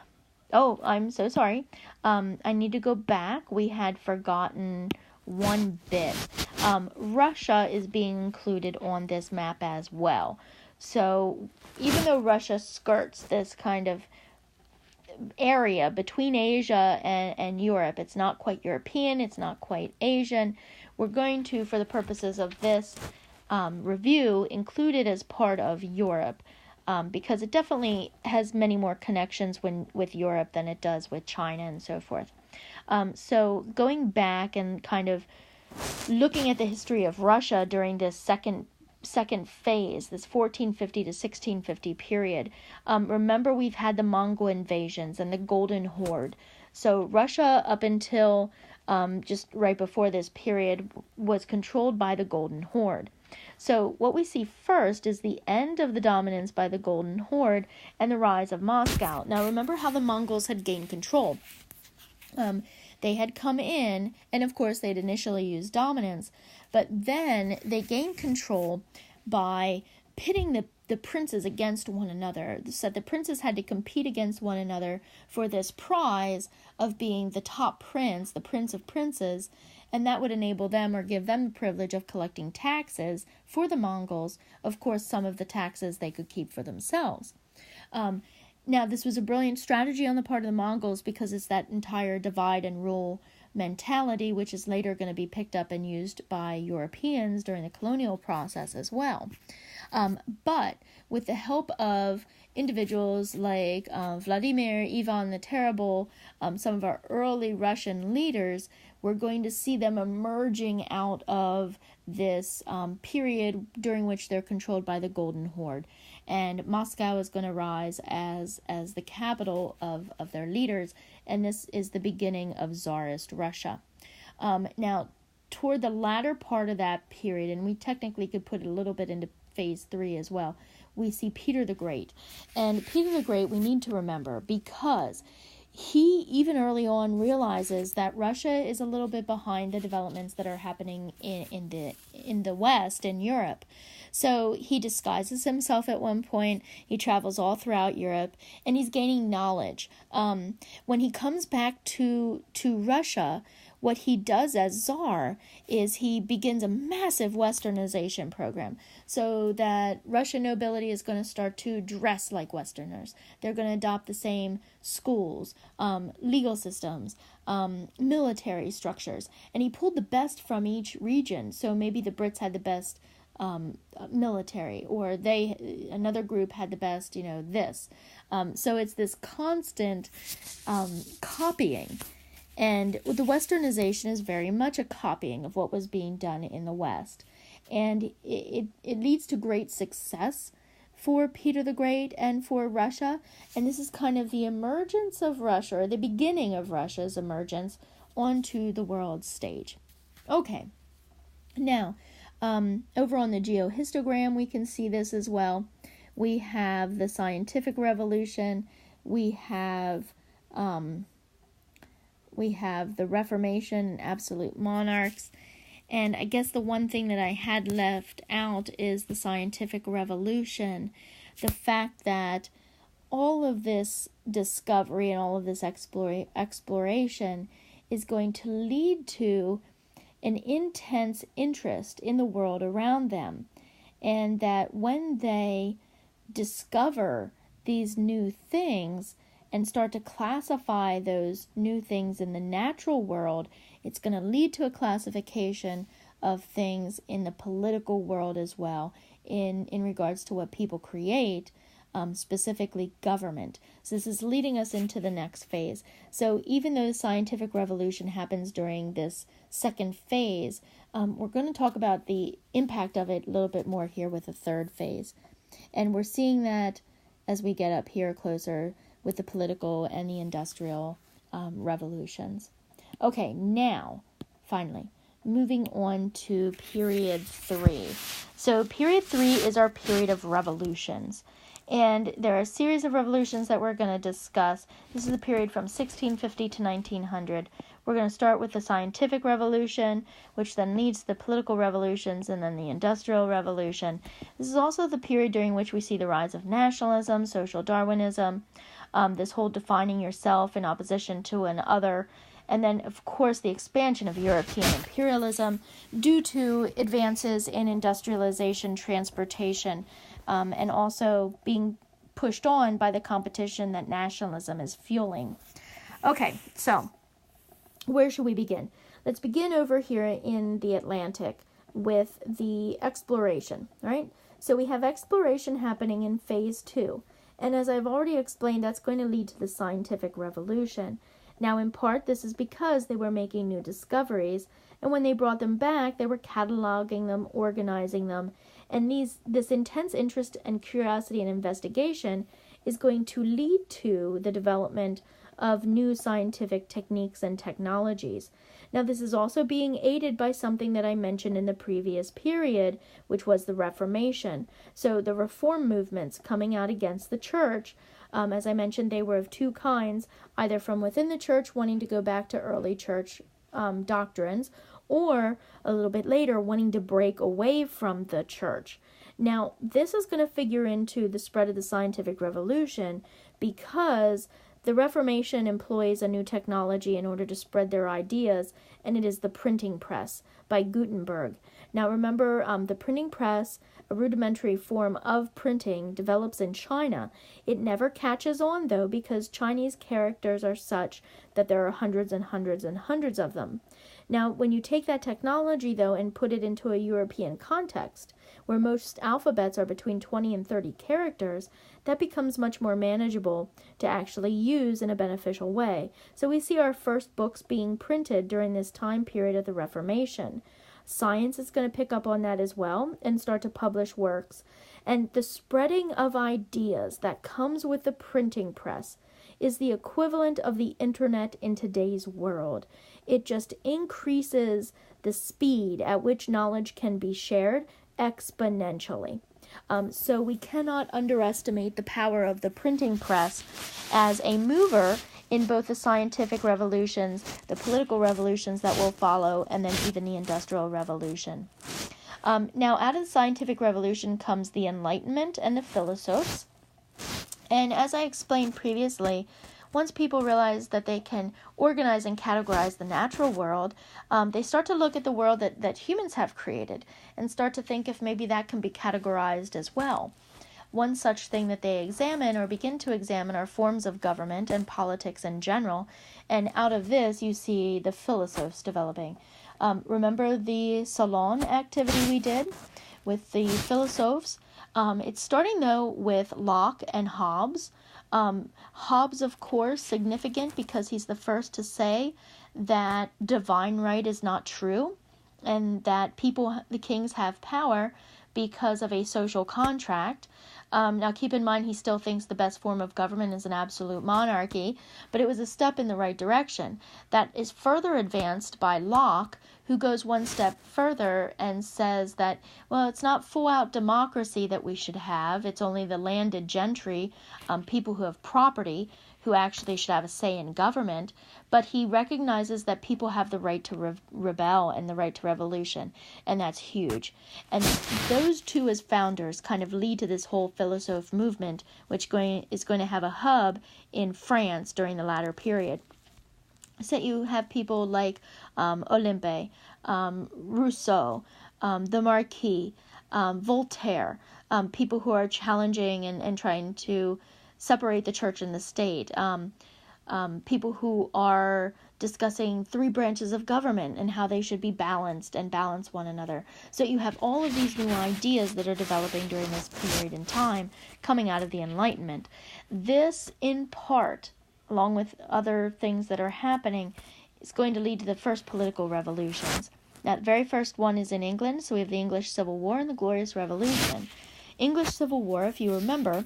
Oh, I'm so sorry. I need to go back. We had forgotten one bit. Russia is being included on this map as well. So even though Russia skirts this kind of area between Asia and Europe, it's not quite European, it's not quite Asian. We're going to, for the purposes of this review, include it as part of Europe. Because it definitely has many more connections with Europe than it does with China and so forth. So going back and kind of looking at the history of Russia during this second phase, this 1450 to 1650 period, remember we've had the Mongol invasions and the Golden Horde. So Russia, up until just right before this period, was controlled by the Golden Horde. So what we see first is the end of the dominance by the Golden Horde and the rise of Moscow. Now remember how the Mongols had gained control. They had come in, and of course they'd initially used dominance, but then they gained control by pitting the princes against one another. So the princes had to compete against one another for this prize of being the top prince, the prince of princes, and that would enable them or give them the privilege of collecting taxes for the Mongols. Of course, some of the taxes they could keep for themselves. Now, this was a brilliant strategy on the part of the Mongols because it's that entire divide and rule mentality, which is later going to be picked up and used by Europeans during the colonial process as well. But with the help of individuals like Vladimir, Ivan the Terrible, some of our early Russian leaders, we're going to see them emerging out of this period during which they're controlled by the Golden Horde. And Moscow is going to rise as the capital of their leaders, and this is the beginning of Tsarist Russia. Now, toward the latter part of that period, and we technically could put it a little bit into phase 3 as well, we see Peter the Great. And Peter the Great we need to remember because he, even early on, realizes that Russia is a little bit behind the developments that are happening in the West, in Europe. So he disguises himself at one point. He travels all throughout Europe, and he's gaining knowledge. When he comes back to Russia, what he does as Tsar is he begins a massive westernization program so that Russian nobility is going to start to dress like Westerners. They're going to adopt the same schools, legal systems, military structures. And he pulled the best from each region. So maybe the Brits had the best military, or another group had the best, this. So it's this constant copying. And the westernization is very much a copying of what was being done in the West. And it leads to great success for Peter the Great and for Russia. And this is kind of the emergence of Russia, or the beginning of Russia's emergence onto the world stage. Okay, now, over on the geohistogram, we can see this as well. We have the scientific revolution. We have the Reformation and absolute monarchs. And I guess the one thing that I had left out is the scientific revolution. The fact that all of this discovery and all of this exploration is going to lead to an intense interest in the world around them, and that when they discover these new things and start to classify those new things in the natural world, it's going to lead to a classification of things in the political world as well, in regards to what people create, specifically government. So this is leading us into the next phase. So even though the scientific revolution happens during this second phase, we're going to talk about the impact of it a little bit more here with the third phase. And we're seeing that as we get up here closer with the political and the industrial revolutions. Okay, now, finally, moving on to period 3. So period 3 is our period of revolutions. And there are a series of revolutions that we're going to discuss. This is the period from 1650 to 1900. We're going to start with the scientific revolution, which then leads to the political revolutions, and then the industrial revolution. This is also the period during which we see the rise of nationalism, social Darwinism, this whole defining yourself in opposition to an other, and then, of course, the expansion of European imperialism due to advances in industrialization, transportation, and also being pushed on by the competition that nationalism is fueling. Okay, so where should we begin? Let's begin over here in the Atlantic with the exploration, right? So we have exploration happening in phase 2. And as I've already explained, that's going to lead to the scientific revolution. Now, in part, this is because they were making new discoveries, and when they brought them back, they were cataloging them, organizing them, and this intense interest and curiosity and investigation is going to lead to the development of new scientific techniques and technologies. Now, this is also being aided by something that I mentioned in the previous period, which was the Reformation. So the reform movements coming out against the church, as I mentioned, they were of two kinds, either from within the church wanting to go back to early church doctrines, or a little bit later wanting to break away from the church. Now, this is going to figure into the spread of the scientific revolution because the Reformation employs a new technology in order to spread their ideas, and it is the printing press by Gutenberg. Now remember, the printing press, a rudimentary form of printing, develops in China. It never catches on, though, because Chinese characters are such that there are hundreds and hundreds and hundreds of them. Now, when you take that technology, though, and put it into a European context, where most alphabets are between 20 and 30 characters, that becomes much more manageable to actually use in a beneficial way. So we see our first books being printed during this time period of the Reformation. Science is going to pick up on that as well and start to publish works. And the spreading of ideas that comes with the printing press is the equivalent of the internet in today's world. It just increases the speed at which knowledge can be shared exponentially. So we cannot underestimate the power of the printing press as a mover in both the scientific revolutions, the political revolutions that will follow, and then even the industrial revolution. Now, out of the scientific revolution comes the Enlightenment and the Philosophes. And as I explained previously, once people realize that they can organize and categorize the natural world, they start to look at the world that humans have created and start to think if maybe that can be categorized as well. One such thing that they examine or begin to examine are forms of government and politics in general, and out of this you see the Philosophes developing. Remember the salon activity we did with the Philosophes? It's starting, though, with Locke and Hobbes. Hobbes, of course, significant because he's the first to say that divine right is not true and that the kings have power because of a social contract. Now, keep in mind, he still thinks the best form of government is an absolute monarchy, but it was a step in the right direction. That is further advanced by Locke, who goes one step further and says that, well, it's not full-out democracy that we should have. It's only the landed gentry, people who have property, who actually should have a say in government. But he recognizes that people have the right to rebel and the right to revolution, and that's huge. And those two as founders kind of lead to this whole philosophe movement, which is going to have a hub in France during the latter period. So you have people like Olympe, Rousseau, the Marquis, Voltaire, people who are challenging and trying to separate the church and the state, people who are discussing three branches of government and how they should be balanced and balance one another. So you have all of these new ideas that are developing during this period in time coming out of the Enlightenment. This, in part, along with other things that are happening, is going to lead to the first political revolutions. That very first one is in England, so we have the English Civil War and the Glorious Revolution. English Civil War, if you remember,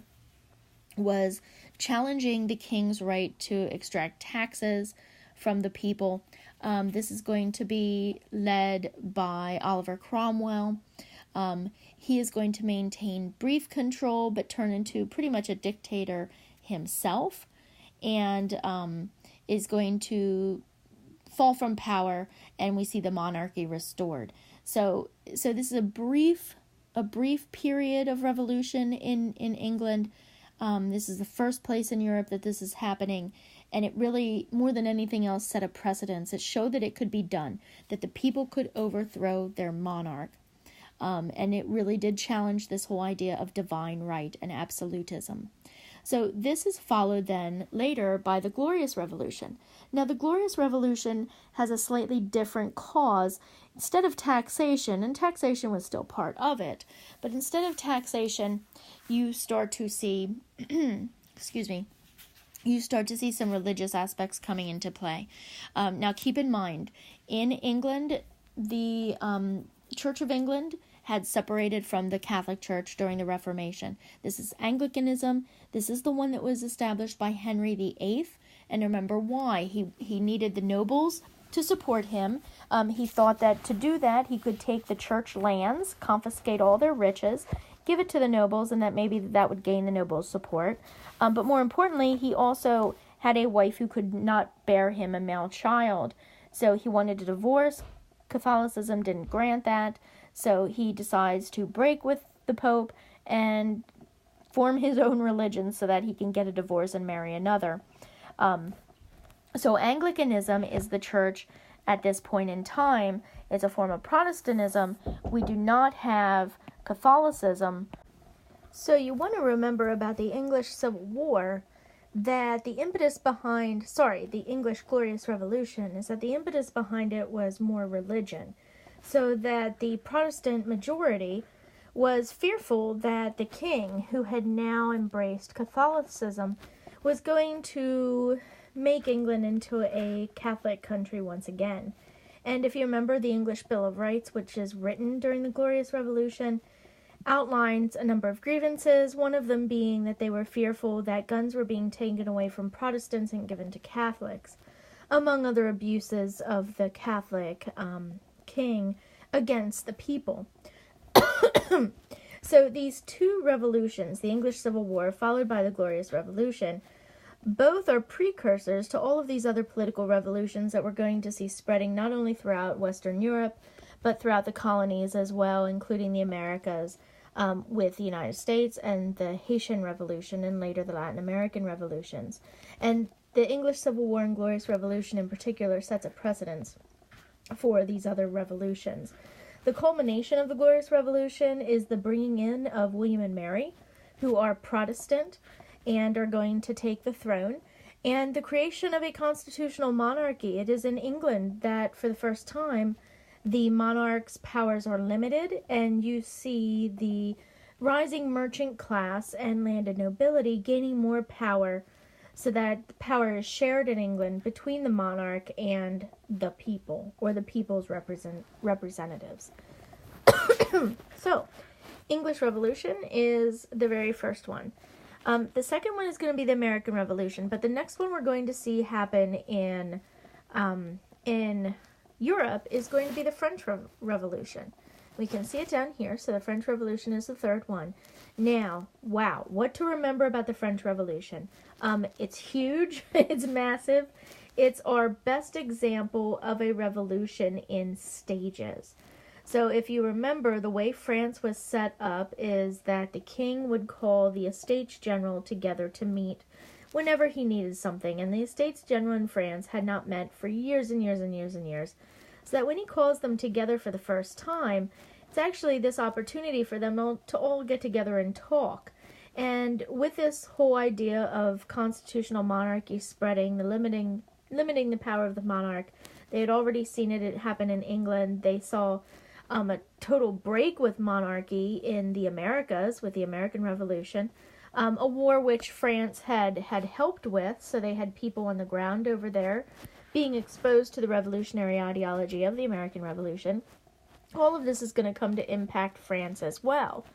was challenging the king's right to extract taxes from the people. This is going to be led by Oliver Cromwell. He is going to maintain brief control, but turn into pretty much a dictator himself, and is going to fall from power, and we see the monarchy restored. So this is a brief period of revolution in England. This is the first place in Europe that this is happening, and it really, more than anything else, set a precedence. It showed that it could be done, that the people could overthrow their monarch, and it really did challenge this whole idea of divine right and absolutism. So this is followed then later by the Glorious Revolution. Now the Glorious Revolution has a slightly different cause. Instead of taxation, and taxation was still part of it, but instead of taxation, you start to see, you start to see some religious aspects coming into play. Now keep in mind, in England, the Church of England had separated from the Catholic Church during the Reformation. This is Anglicanism. This is the one that was established by Henry VIII. And remember why. He needed the nobles to support him. He thought that to do that, he could take the church lands, confiscate all their riches, give it to the nobles, and that maybe that would gain the nobles' support. But more importantly, he also had a wife who could not bear him a male child. So he wanted a divorce. Catholicism didn't grant that. So he decides to break with the Pope and form his own religion so that he can get a divorce and marry another. So Anglicanism is the church at this point in time. It's a form of Protestantism. We do not have Catholicism. So you want to remember about the English Civil War that the impetus behind, the English Glorious Revolution, is that the impetus behind it was more religion. So that the Protestant majority was fearful that the king, who had now embraced Catholicism, was going to make England into a Catholic country once again. And if you remember, the English Bill of Rights, which is written during the Glorious Revolution, outlines a number of grievances, one of them being that they were fearful that guns were being taken away from Protestants and given to Catholics, among other abuses of the Catholic king against the people. So these two revolutions, the English Civil War followed by the Glorious Revolution, both are precursors to all of these other political revolutions that we're going to see spreading not only throughout Western Europe, but throughout the colonies as well, including the Americas, with the United States and the Haitian Revolution and later the Latin American revolutions. And the English Civil War and Glorious Revolution in particular sets a precedence for these other revolutions. The culmination of the Glorious Revolution is the bringing in of William and Mary, who are Protestant and are going to take the throne, and the creation of a constitutional monarchy. It is in England that, for the first time, the monarch's powers are limited, and you see the rising merchant class and landed nobility gaining more power, so that power is shared in England between the monarch and the people, or the people's representatives. So, English Revolution is the very first one. The second one is going to be the American Revolution, but the next one we're going to see happen in Europe is going to be the French Revolution. We can see it down here, so the French Revolution is the third one. Now, wow, what to remember about the French Revolution? It's huge, it's massive, it's our best example of a revolution in stages. So if you remember, the way France was set up is that the king would call the Estates General together to meet whenever he needed something. And the Estates General in France had not met for years and years and years and years. So that when he calls them together for the first time, it's actually this opportunity for them to all get together and talk. And with this whole idea of constitutional monarchy spreading, limiting the power of the monarch, they had already seen it happen in England. They saw a total break with monarchy in the Americas with the American Revolution, a war which France had helped with, so they had people on the ground over there being exposed to the revolutionary ideology of the American Revolution. All of this is going to come to impact France as well.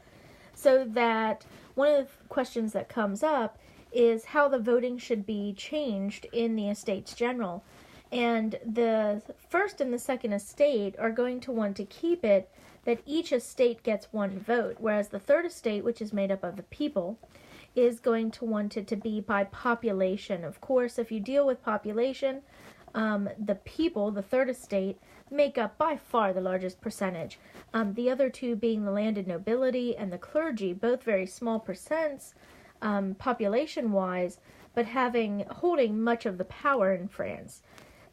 So that one of the questions that comes up is how the voting should be changed in the Estates General. And the first and the second estate are going to want to keep it that each estate gets one vote, whereas the third estate, which is made up of the people, is going to want it to be by population. Of course, if you deal with population, the people, the third estate, make up by far the largest percentage. The other two being the landed nobility and the clergy, both very small percents population-wise, but holding much of the power in France.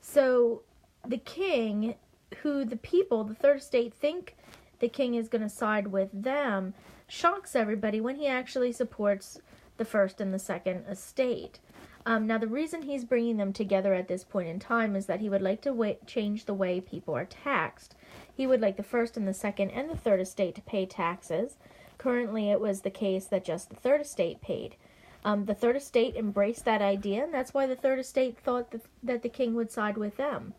So the king, who the people, the third estate, think the king is going to side with them, shocks everybody when he actually supports the first and the second estate. Now, the reason he's bringing them together at this point in time is that he would like to change the way people are taxed. He would like the first and the second and the third estate to pay taxes. Currently, it was the case that just the third estate paid. The third estate embraced that idea, and that's why the third estate thought that the king would side with them.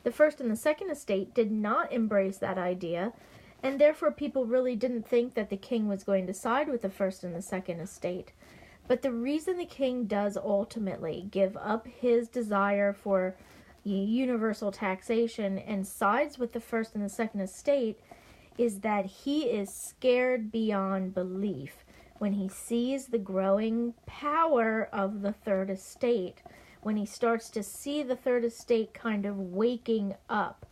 The first and the second estate did not embrace that idea, and therefore people really didn't think that the king was going to side with the first and the second estate. But the reason the king does ultimately give up his desire for universal taxation and sides with the first and the second estate is that he is scared beyond belief when he sees the growing power of the third estate, when he starts to see the third estate kind of waking up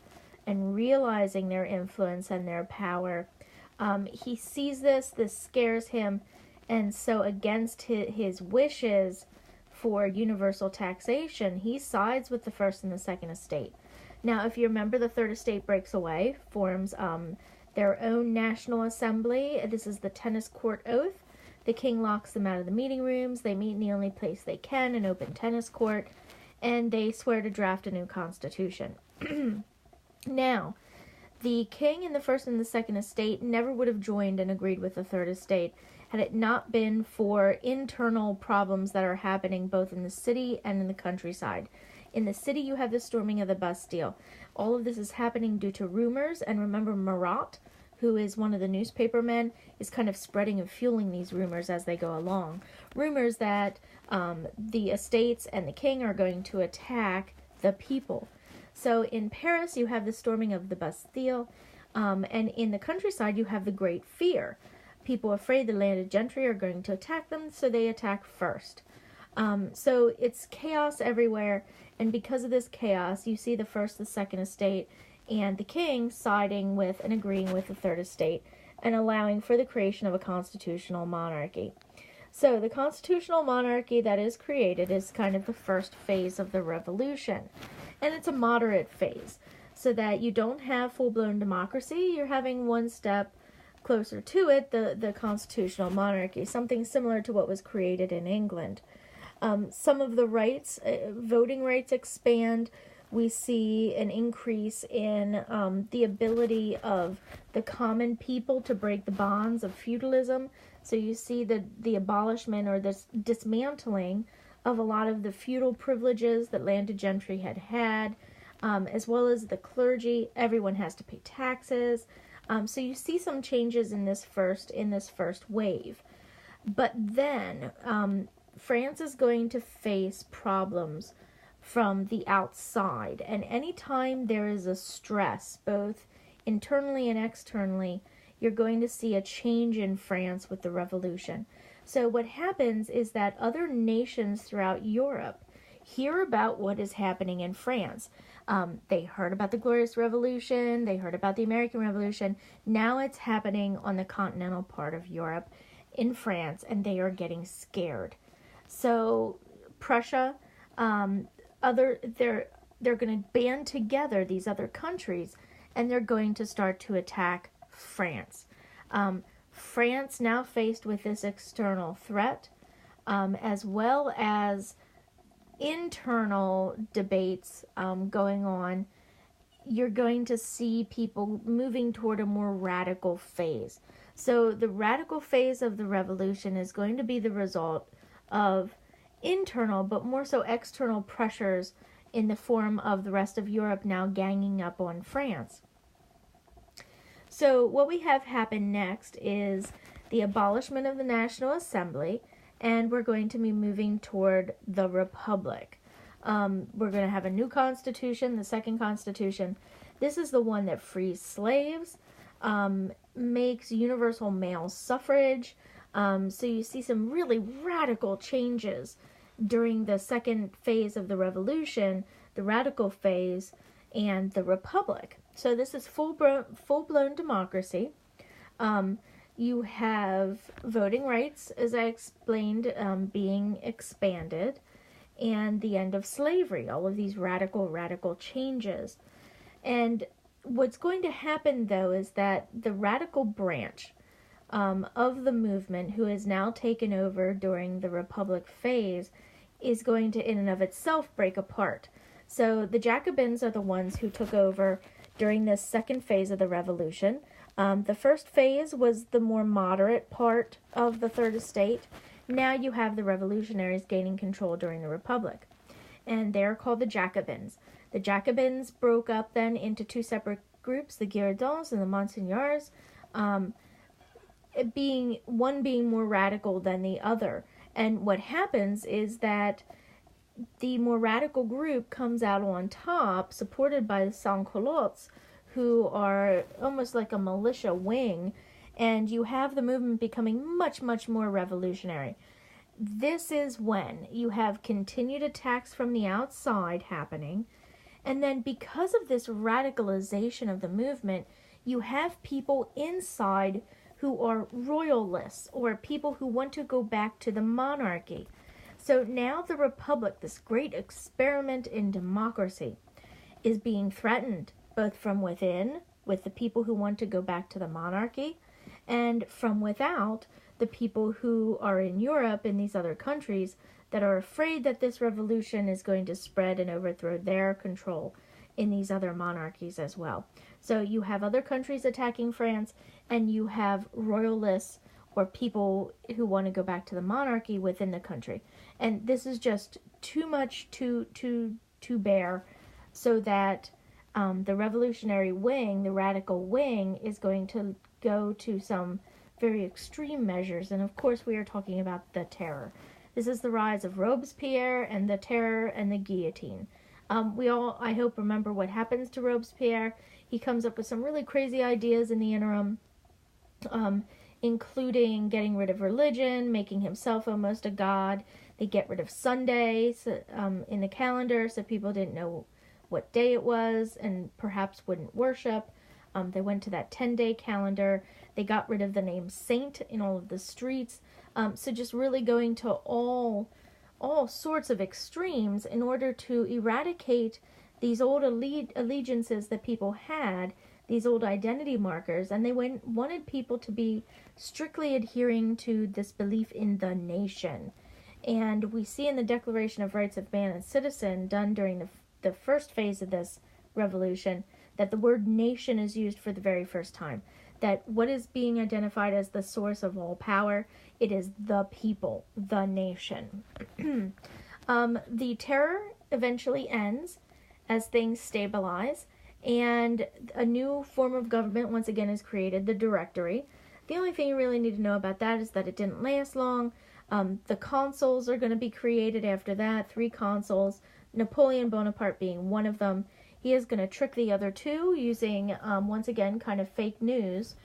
and realizing their influence and their power. He sees this scares him, and so against his wishes for universal taxation, he sides with the first and the second estate. Now, if you remember, the third estate breaks away, forms their own national assembly. This is the tennis court oath. The king locks them out of the meeting rooms. They meet in the only place they can, an open tennis court, and they swear to draft a new constitution. Now, the king in the first and the second estate never would have joined and agreed with the third estate had it not been for internal problems that are happening both in the city and in the countryside. In the city, you have the storming of the Bastille. All of this is happening due to rumors, and remember Marat, who is one of the newspaper men, is kind of spreading and fueling these rumors as they go along. Rumors that the estates and the king are going to attack the people. So in Paris, you have the storming of the Bastille, and in the countryside, you have the Great Fear. People afraid the landed gentry are going to attack them, so they attack first. So it's chaos everywhere, and because of this chaos, you see the first, the second estate, and the king siding with and agreeing with the third estate and allowing for the creation of a constitutional monarchy. So the constitutional monarchy that is created is kind of the first phase of the revolution, and it's a moderate phase, so that you don't have full-blown democracy. You're having one step closer to it, the constitutional monarchy, something similar to what was created in England. Some of the rights, voting rights expand. We see an increase in the ability of the common people to break the bonds of feudalism. So you see the abolishment or this dismantling of a lot of the feudal privileges that landed gentry had, as well as the clergy. Everyone has to pay taxes. So you see some changes in this first wave. But then France is going to face problems from the outside, and anytime there is a stress, both internally and externally, you're going to see a change in France with the revolution. So what happens is that other nations throughout Europe hear about what is happening in France. They heard about the Glorious Revolution, they heard about the American Revolution. Now it's happening on the continental part of Europe in France, and they are getting scared. So Prussia, they're going to band together, these other countries, and they're going to start to attack France. France, now faced with this external threat, as well as internal debates going on, you're going to see people moving toward a more radical phase. So the radical phase of the revolution is going to be the result of internal, but more so external pressures in the form of the rest of Europe now ganging up on France. So what we have happen next is the abolishment of the National Assembly, and we're going to be moving toward the Republic. We're going to have a new constitution, the second constitution. This is the one that frees slaves, makes universal male suffrage. So you see some really radical changes during the second phase of the revolution, the radical phase, and the Republic. So this is full-blown democracy. You have voting rights, as I explained, being expanded, and the end of slavery, all of these radical changes. And what's going to happen, though, is that the radical branch of the movement, who is now taken over during the Republic phase, is going to, in and of itself, break apart. So the Jacobins are the ones who took over during this second phase of the revolution. The first phase was the more moderate part of the Third Estate. Now you have the revolutionaries gaining control during the Republic, and they're called the Jacobins. The Jacobins broke up then into two separate groups, the Girondins and the Monsignors, one being more radical than the other. And what happens is that the more radical group comes out on top, supported by the sans-culottes, who are almost like a militia wing, and you have the movement becoming much more revolutionary. This is when you have continued attacks from the outside happening, and then because of this radicalization of the movement, you have people inside who are royalists, or people who want to go back to the monarchy. So now the Republic, this great experiment in democracy, is being threatened, both from within, with the people who want to go back to the monarchy, and from without, the people who are in Europe, in these other countries, that are afraid that this revolution is going to spread and overthrow their control in these other monarchies as well. So you have other countries attacking France, and you have royalists or people who want to go back to the monarchy within the country. And this is just too much to bear, so that the revolutionary wing, the radical wing, is going to go to some very extreme measures. And of course we are talking about the terror. This is the rise of Robespierre and the terror and the guillotine. We all, I hope, remember what happens to Robespierre. He comes up with some really crazy ideas in the interim, including getting rid of religion, making himself almost a god. They get rid of Sundays in the calendar, so people didn't know what day it was and perhaps wouldn't worship. They went to that 10-day calendar. They got rid of the name saint in all of the streets. So just really going to all sorts of extremes in order to eradicate these old allegiances that people had, these old identity markers, and they wanted people to be strictly adhering to this belief in the nation. And we see in the Declaration of Rights of Man and Citizen, done during the first phase of this revolution, that the word nation is used for the very first time. That what is being identified as the source of all power, it is the people, the nation. The terror eventually ends as things stabilize, and a new form of government once again is created, the Directory. The only thing you really need to know about that is that it didn't last long. The consuls are going to be created after that, 3 consuls, Napoleon Bonaparte being one of them. He is going to trick the other 2 using, once again, kind of fake news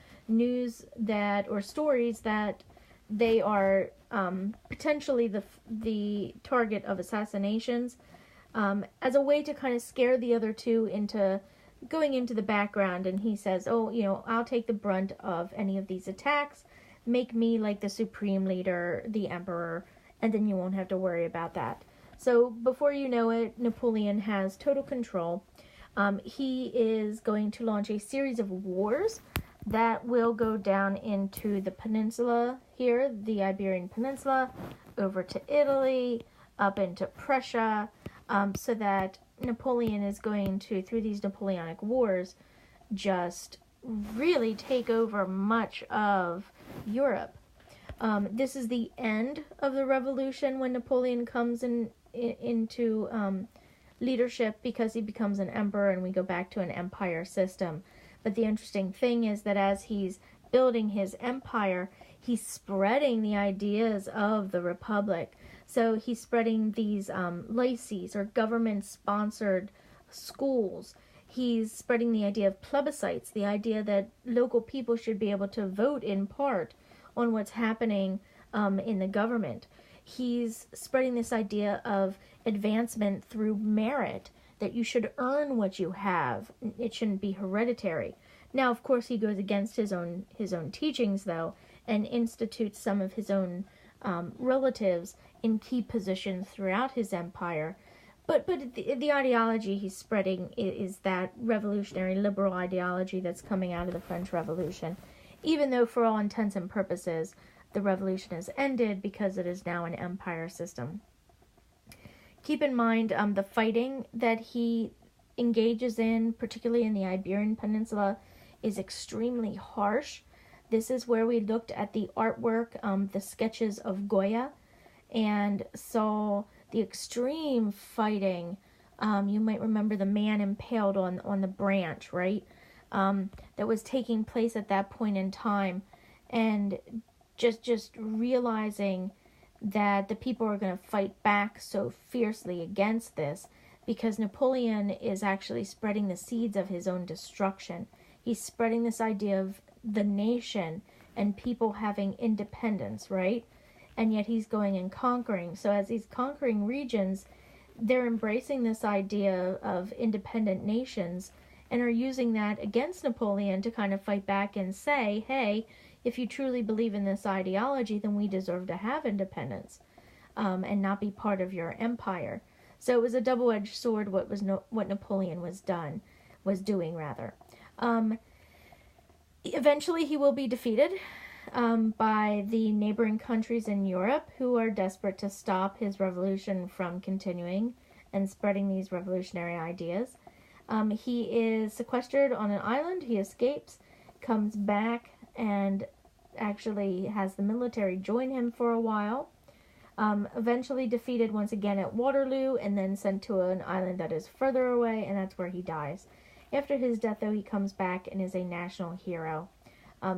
that, or stories that they are potentially the target of assassinations, as a way to kind of scare the other 2 into going into the background. And he says, oh, I'll take the brunt of any of these attacks, make me like the supreme leader, the emperor, and then you won't have to worry about that. So before you know it, Napoleon has total control. He is going to launch a series of wars that will go down into the peninsula here, the Iberian Peninsula, over to Italy, up into Prussia, so that Napoleon is going to, through these Napoleonic Wars, just really take over much of Europe. This is the end of the revolution when Napoleon comes into leadership, because he becomes an emperor and we go back to an empire system. But the interesting thing is that as he's building his empire, he's spreading the ideas of the Republic. So he's spreading these lycees, or government-sponsored schools. He's spreading the idea of plebiscites, the idea that local people should be able to vote in part on what's happening in the government. He's spreading this idea of advancement through merit, that you should earn what you have. It shouldn't be hereditary. Now, of course, he goes against his own teachings, though, and institutes some of his own relatives in key positions throughout his empire. But the ideology he's spreading is that revolutionary liberal ideology that's coming out of the French Revolution, even though for all intents and purposes the revolution has ended because it is now an empire system. Keep in mind the fighting that he engages in, particularly in the Iberian Peninsula, is extremely harsh. This is where we looked at the artwork, the sketches of Goya, and saw the extreme fighting. You might remember the man impaled on the branch, right? That was taking place at that point in time, and just realizing that the people are going to fight back so fiercely against this, because Napoleon is actually spreading the seeds of his own destruction. He's spreading this idea of the nation and people having independence, right? And yet he's going and conquering. So as he's conquering regions, they're embracing this idea of independent nations and are using that against Napoleon to kind of fight back and say, hey, if you truly believe in this ideology, then we deserve to have independence and not be part of your empire. So it was a double-edged sword what Napoleon was doing. Eventually he will be defeated by the neighboring countries in Europe, who are desperate to stop his revolution from continuing and spreading these revolutionary ideas. He is sequestered on an island. He escapes, comes back, and actually has the military join him for a while. Eventually defeated once again at Waterloo, and then sent to an island that is further away, and that's where he dies. After his death, though, he comes back and is a national hero.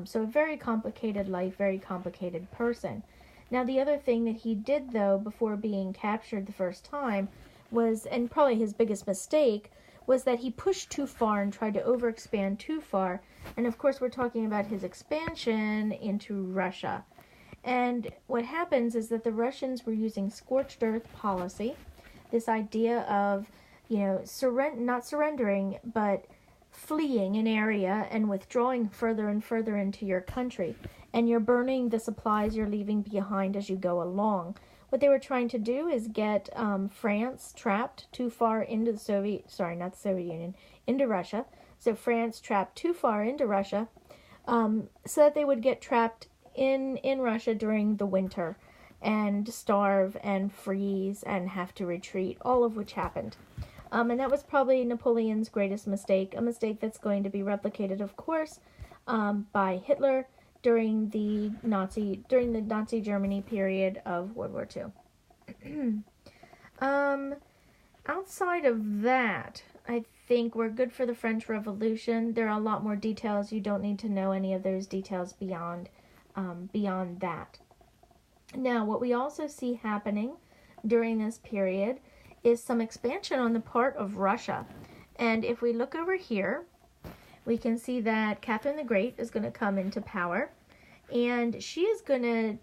So a very complicated life, very complicated person. Now, the other thing that he did, though, before being captured the first time was, and probably his biggest mistake, was that he pushed too far and tried to overexpand too far. And of course, we're talking about his expansion into Russia. And what happens is that the Russians were using scorched earth policy, this idea of, not surrendering, but fleeing an area and withdrawing further and further into your country. And you're burning the supplies you're leaving behind as you go along. What they were trying to do is get France trapped too far into into Russia. So France trapped too far into Russia, so that they would get trapped in Russia during the winter and starve and freeze and have to retreat, all of which happened. And that was probably Napoleon's greatest mistake, a mistake that's going to be replicated, of course, by Hitler during the Nazi Germany period of World War II. Outside of that, I think we're good for the French Revolution. There are a lot more details. You don't need to know any of those details beyond that. Now, what we also see happening during this period is some expansion on the part of Russia. And if we look over here, we can see that Catherine the Great is going to come into power, and she is going to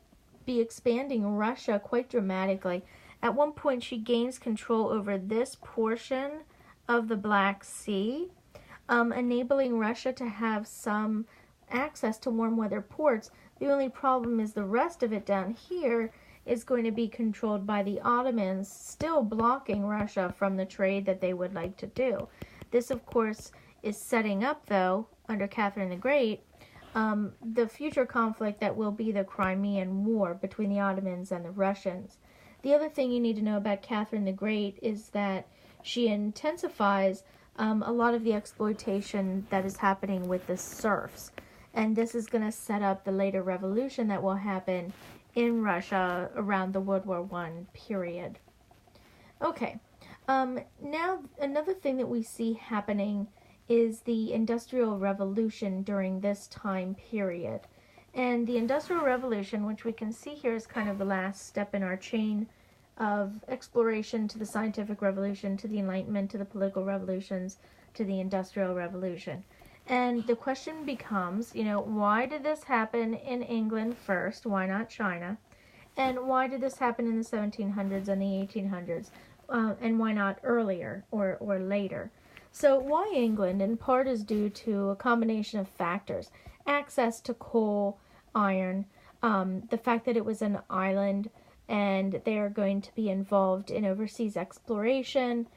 be expanding Russia quite dramatically. At one point, she gains control over this portion of the Black Sea, enabling Russia to have some access to warm weather ports. The only problem is the rest of it down here is going to be controlled by the Ottomans, still blocking Russia from the trade that they would like to do. This, of course, is setting up, though, under Catherine the Great, the future conflict that will be the Crimean War between the Ottomans and the Russians. The other thing you need to know about Catherine the Great is that she intensifies a lot of the exploitation that is happening with the serfs. And this is going to set up the later revolution that will happen in Russia around the World War I period. Okay, now another thing that we see happening is the Industrial Revolution during this time period. And the Industrial Revolution, which we can see here, is kind of the last step in our chain of exploration to the Scientific Revolution, to the Enlightenment, to the political revolutions, to the Industrial Revolution. And the question becomes, why did this happen in England first? Why not China? And why did this happen in the 1700s and the 1800s? And why not earlier or later? So why England, in part, is due to a combination of factors. Access to coal, iron, the fact that it was an island and they are going to be involved in overseas exploration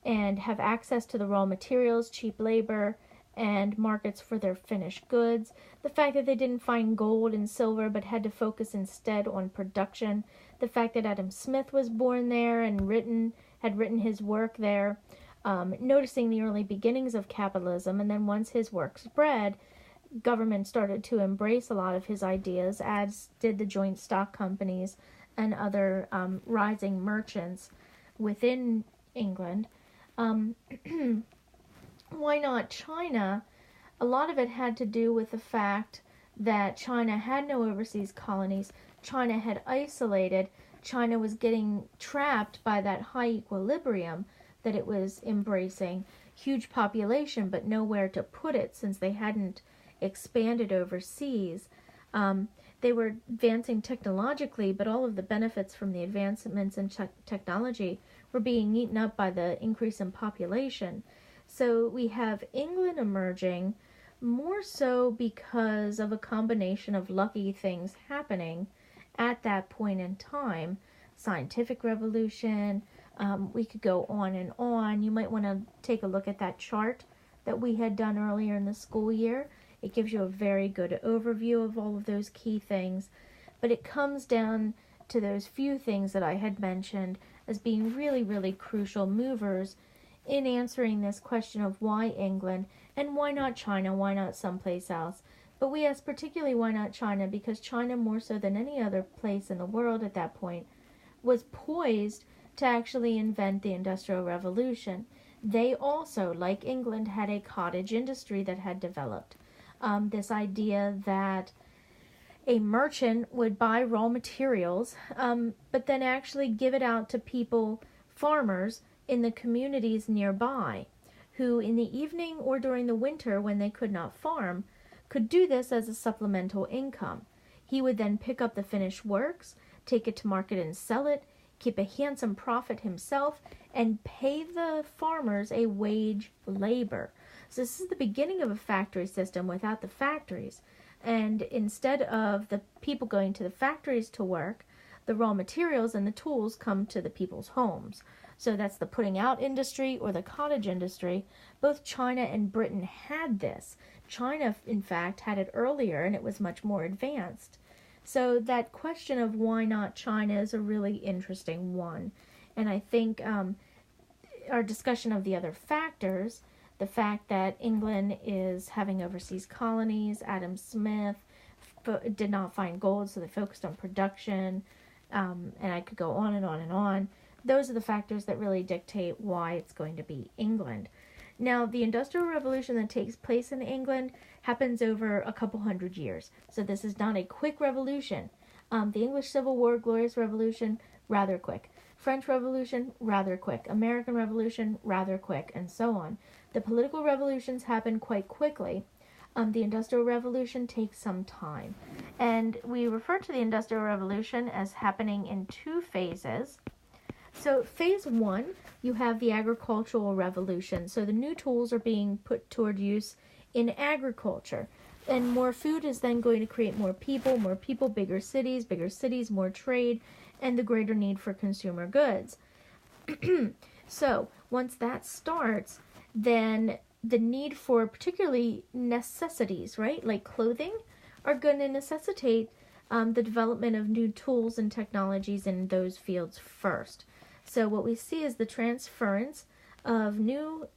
and have access to the raw materials, cheap labor, and markets for their finished goods. The fact that they didn't find gold and silver but had to focus instead on production. The fact that Adam Smith was born there and had written his work there. Noticing the early beginnings of capitalism, and then once his work spread, government started to embrace a lot of his ideas, as did the joint stock companies and other rising merchants within England. Why not China? A lot of it had to do with the fact that China had no overseas colonies. China had isolated. China was getting trapped by that high equilibrium that it was embracing. Huge population, but nowhere to put it since they hadn't expanded overseas. They were advancing technologically, but all of the benefits from the advancements in technology were being eaten up by the increase in population. So we have England emerging more so because of a combination of lucky things happening at that point in time. Scientific revolution, we could go on and on. You might want to take a look at that chart that we had done earlier in the school year. It gives you a very good overview of all of those key things, but it comes down to those few things that I had mentioned as being really, really crucial movers in answering this question of why England and why not China, why not someplace else. But we ask particularly why not China, because China, more so than any other place in the world at that point, was poised to actually invent the Industrial Revolution. They also, like England, had a cottage industry that had developed. This idea that a merchant would buy raw materials, but then actually give it out to people, farmers, in the communities nearby, who in the evening or during the winter when they could not farm, could do this as a supplemental income. He would then pick up the finished works, take it to market and sell it, keep a handsome profit himself, and pay the farmers a wage labor. So this is the beginning of a factory system without the factories. And instead of the people going to the factories to work, the raw materials and the tools come to the people's homes. So that's the putting out industry or the cottage industry. Both China and Britain had this. China, in fact, had it earlier, and it was much more advanced. So that question of why not China is a really interesting one. And I think our discussion of the other factors, the fact that England is having overseas colonies, Adam Smith did not find gold, so they focused on production, and I could go on and on and on. Those are the factors that really dictate why it's going to be England. Now, the Industrial Revolution that takes place in England happens over a couple hundred years. So this is not a quick revolution. The English Civil War, Glorious Revolution, rather quick. French Revolution, rather quick. American Revolution, rather quick, and so on. The political revolutions happen quite quickly. The Industrial Revolution takes some time. And we refer to the Industrial Revolution as happening in two phases. So phase one, you have the agricultural revolution. So the new tools are being put toward use in agriculture. And more food is then going to create more people, bigger cities, more trade, and the greater need for consumer goods. So once that starts, then the need for particularly necessities, right, like clothing, are going to necessitate the development of new tools and technologies in those fields first. So what we see is the transference of new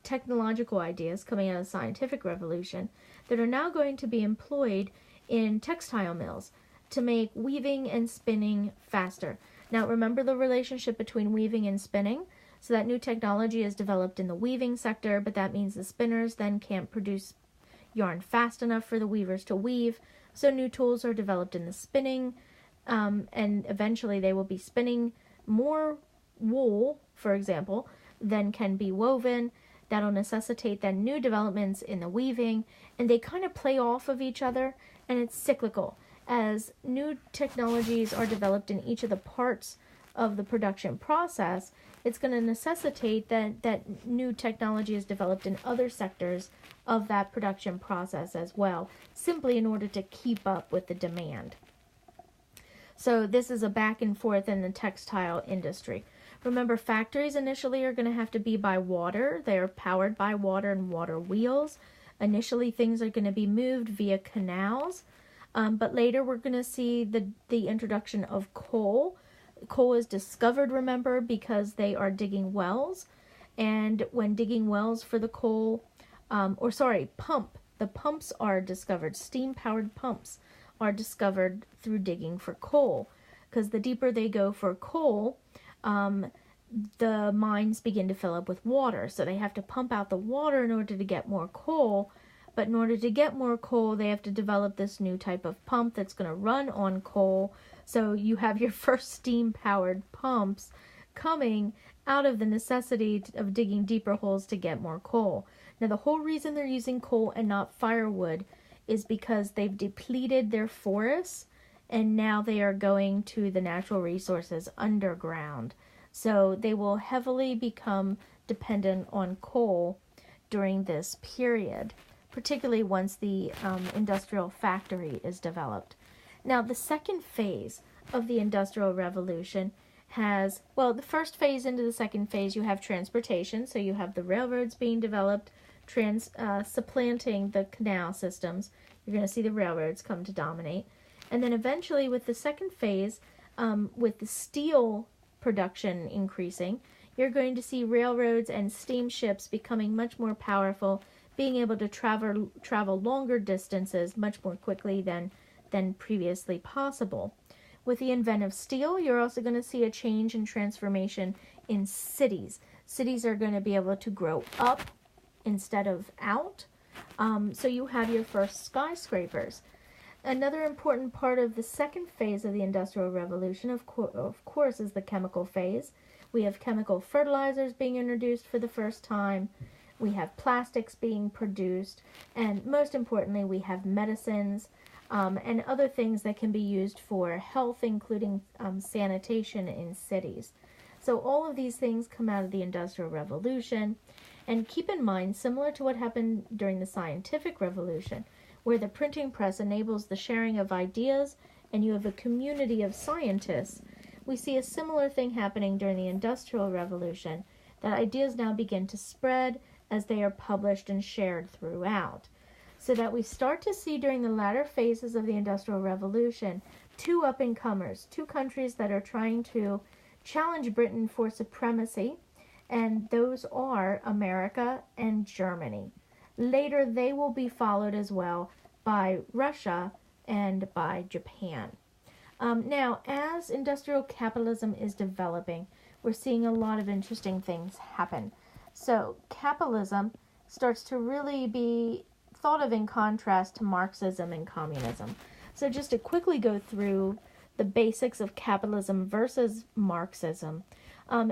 technological ideas coming out of the scientific revolution that are now going to be employed in textile mills to make weaving and spinning faster. Now remember the relationship between weaving and spinning. So that new technology is developed in the weaving sector, but that means the spinners then can't produce yarn fast enough for the weavers to weave. So new tools are developed in the spinning, and eventually they will be spinning more wool, for example, than can be woven. That'll necessitate then new developments in the weaving, and they kind of play off of each other, and it's cyclical. As new technologies are developed in each of the parts of the production process, it's going to necessitate that new technology is developed in other sectors of that production process as well, simply in order to keep up with the demand. So this is a back and forth in the textile industry. Remember, factories initially are going to have to be by water. They're powered by water and water wheels. Initially, things are going to be moved via canals, but later we're going to see the introduction of coal. Coal is discovered, remember, because they are digging wells, and when digging wells for the coal, the pumps are discovered. Steam-powered pumps are discovered through digging for coal, because the deeper they go for coal, the mines begin to fill up with water, so they have to pump out the water in order to get more coal. But in order to get more coal, they have to develop this new type of pump that's going to run on coal. So you have your first steam-powered pumps coming out of the necessity of digging deeper holes to get more coal. Now, the whole reason they're using coal and not firewood is because they've depleted their forests, and now they are going to the natural resources underground. So they will heavily become dependent on coal during this period, particularly once the industrial factory is developed. Now, the second phase of the Industrial Revolution has, well, the first phase into the second phase, you have transportation. So you have the railroads being developed, supplanting the canal systems. You're going to see the railroads come to dominate. And then eventually with the second phase, with the steel production increasing, you're going to see railroads and steamships becoming much more powerful, being able to travel longer distances much more quickly than previously possible. With the advent of steel, you're also going to see a change and transformation in cities. Cities are going to be able to grow up instead of out. So you have your first skyscrapers. Another important part of the second phase of the Industrial Revolution, of course, is the chemical phase. We have chemical fertilizers being introduced for the first time. We have plastics being produced. And most importantly, we have medicines and other things that can be used for health, including sanitation in cities. So all of these things come out of the Industrial Revolution. And keep in mind, similar to what happened during the Scientific Revolution, where the printing press enables the sharing of ideas and you have a community of scientists, we see a similar thing happening during the Industrial Revolution, that ideas now begin to spread as they are published and shared throughout. So that we start to see during the latter phases of the Industrial Revolution two up-and-comers, two countries that are trying to challenge Britain for supremacy, and those are America and Germany. Later, they will be followed as well by Russia and by Japan. Now, as industrial capitalism is developing, we're seeing a lot of interesting things happen. So, capitalism starts to really be thought of in contrast to Marxism and communism. So, just to quickly go through the basics of capitalism versus Marxism.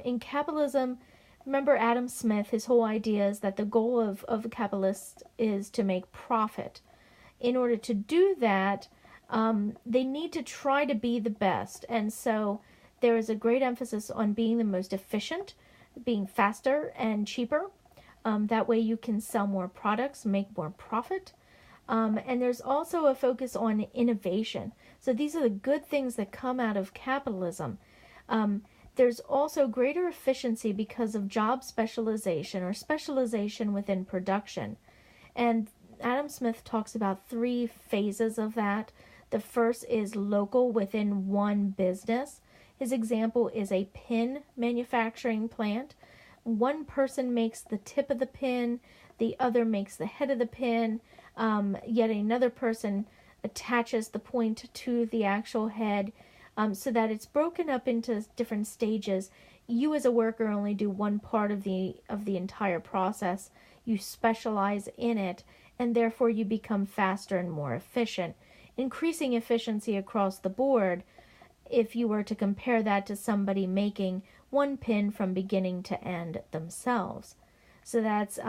In capitalism, remember Adam Smith, his whole idea is that the goal of a capitalist is to make profit. In order to do that, they need to try to be the best. And so there is a great emphasis on being the most efficient, being faster and cheaper. That way you can sell more products, make more profit. And there's also a focus on innovation. So these are the good things that come out of capitalism. There's also greater efficiency because of job specialization or specialization within production. And Adam Smith talks about 3 phases of that. The first is local within one business. His example is a pin manufacturing plant. One person makes the tip of the pin, the other makes the head of the pin, yet another person attaches the point to the actual head, so that it's broken up into different stages. You as a worker only do one part of the entire process. You specialize in it, and therefore you become faster and more efficient, increasing efficiency across the board if you were to compare that to somebody making one pin from beginning to end themselves. So that's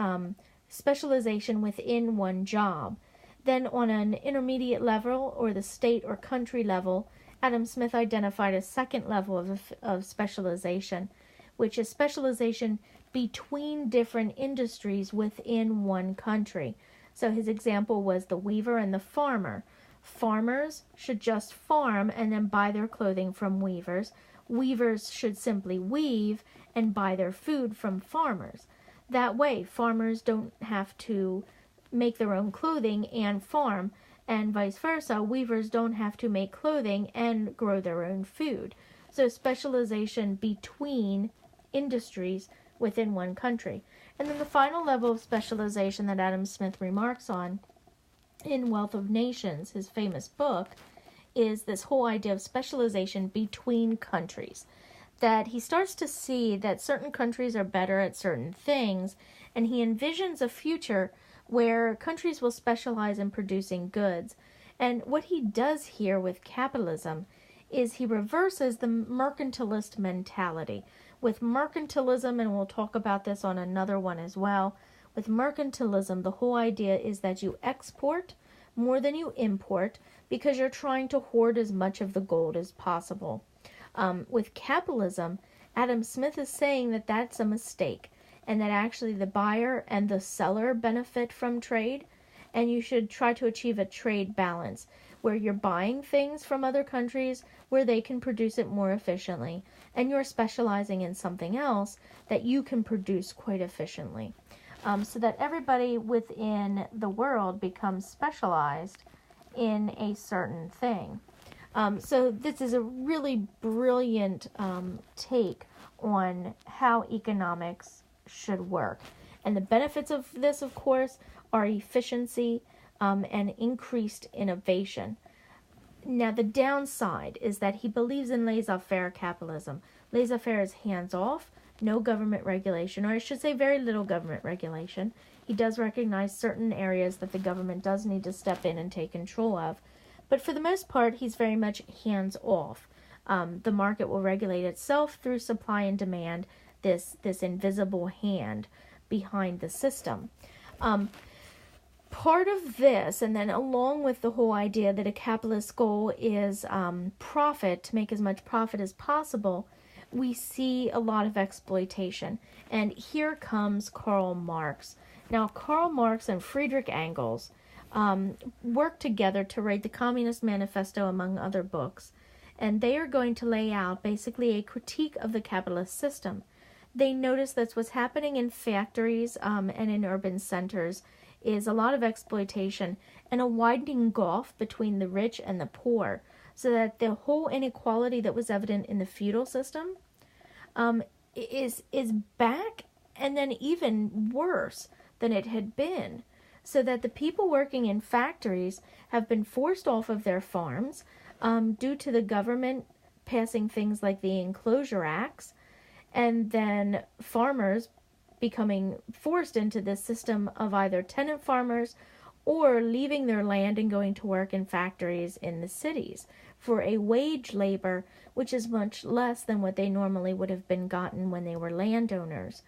specialization within one job. Then on an intermediate level, or the state or country level, Adam Smith identified a second level of specialization, which is specialization between different industries within one country. So his example was the weaver and the farmer. Farmers should just farm and then buy their clothing from weavers. Weavers should simply weave and buy their food from farmers. That way, farmers don't have to make their own clothing and farm, and vice versa. Weavers don't have to make clothing and grow their own food. So specialization between industries within one country. And then the final level of specialization that Adam Smith remarks on in Wealth of Nations, his famous book, is this whole idea of specialization between countries. That he starts to see that certain countries are better at certain things, and he envisions a future where countries will specialize in producing goods. And what he does here with capitalism is he reverses the mercantilist mentality. With mercantilism, and we'll talk about this on another one as well, with mercantilism, the whole idea is that you export more than you import because you're trying to hoard as much of the gold as possible. With capitalism, Adam Smith is saying that that's a mistake, and that actually the buyer and the seller benefit from trade, and you should try to achieve a trade balance where you're buying things from other countries where they can produce it more efficiently, and you're specializing in something else that you can produce quite efficiently, so that everybody within the world becomes specialized in a certain thing. So this is a really brilliant take on how economics should work. And the benefits of this, of course, are efficiency and increased innovation. Now, the downside is that he believes in laissez-faire capitalism. Laissez-faire is hands-off, no government regulation, or I should say very little government regulation. He does recognize certain areas that the government does need to step in and take control of. But for the most part, he's very much hands-off. The market will regulate itself through supply and demand, this invisible hand behind the system. Part of this, and then along with the whole idea that a capitalist goal is profit, to make as much profit as possible, we see a lot of exploitation. And here comes Karl Marx. Now, Karl Marx and Friedrich Engels worked together to write the Communist Manifesto, among other books. And they are going to lay out basically a critique of the capitalist system. They notice that what's happening in factories and in urban centers is a lot of exploitation and a widening gulf between the rich and the poor, so that the whole inequality that was evident in the feudal system is back, and then even worse than it had been, so that the people working in factories have been forced off of their farms due to the government passing things like the Enclosure Acts, and then farmers becoming forced into this system of either tenant farmers or leaving their land and going to work in factories in the cities for a wage labor which is much less than what they normally would have been gotten when they were landowners.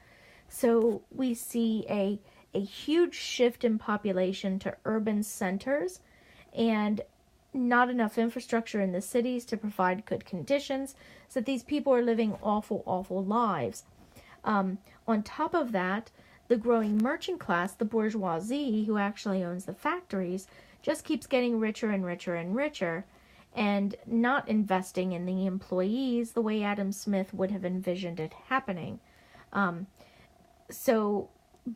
So we see a huge shift in population to urban centers and not enough infrastructure in the cities to provide good conditions, so that these people are living awful, awful lives. On top of that, the growing merchant class, the bourgeoisie, who actually owns the factories, just keeps getting richer and richer and richer, and not investing in the employees the way Adam Smith would have envisioned it happening. So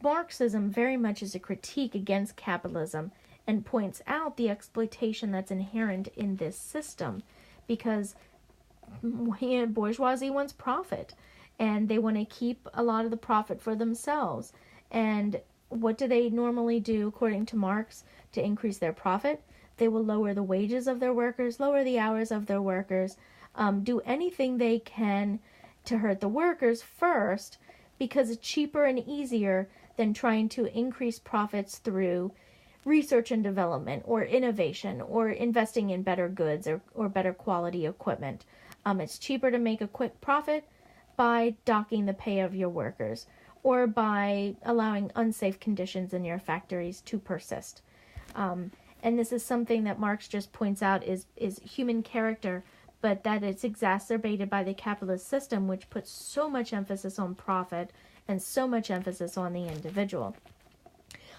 Marxism very much is a critique against capitalism and points out the exploitation that's inherent in this system, because bourgeoisie wants profit, and they want to keep a lot of the profit for themselves. And what do they normally do, according to Marx, to increase their profit? They will lower the wages of their workers, lower the hours of their workers, do anything they can to hurt the workers first, because it's cheaper and easier than trying to increase profits through research and development or innovation or investing in better goods or better quality equipment. It's cheaper to make a quick profit by docking the pay of your workers or by allowing unsafe conditions in your factories to persist. And this is something that Marx just points out is human character, but that it's exacerbated by the capitalist system, which puts so much emphasis on profit and so much emphasis on the individual.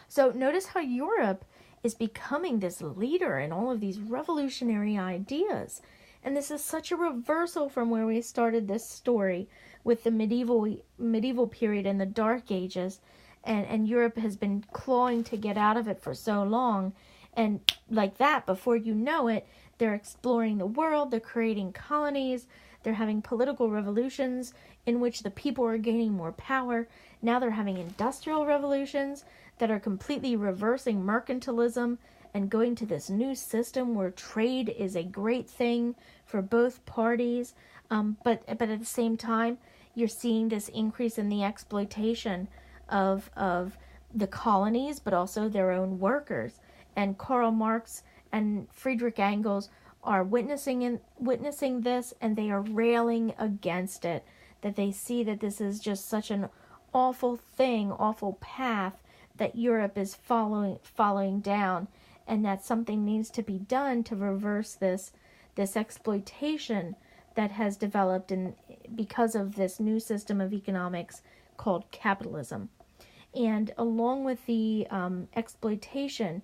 So notice how Europe is becoming this leader in all of these revolutionary ideas. And this is such a reversal from where we started this story with the medieval period and the Dark Ages. And Europe has been clawing to get out of it for so long. And like that, before you know it, they're exploring the world, they're creating colonies, they're having political revolutions in which the people are gaining more power. Now they're having industrial revolutions that are completely reversing mercantilism and going to this new system where trade is a great thing for both parties. But at the same time, you're seeing this increase in the exploitation of the colonies, but also their own workers. And Karl Marx and Friedrich Engels are witnessing this, and they are railing against it, that they see that this is just such an awful thing, awful path that Europe is following down, and that something needs to be done to reverse this exploitation that has developed because of this new system of economics called capitalism. And along with the exploitation,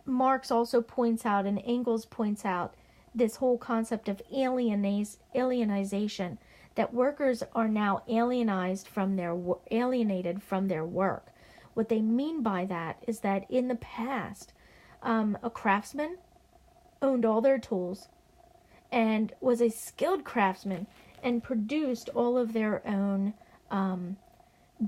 Marx also points out, and Engels points out, this whole concept of alienization, that workers are now alienated from their work. What they mean by that is that in the past, a craftsman owned all their tools and was a skilled craftsman and produced all of their own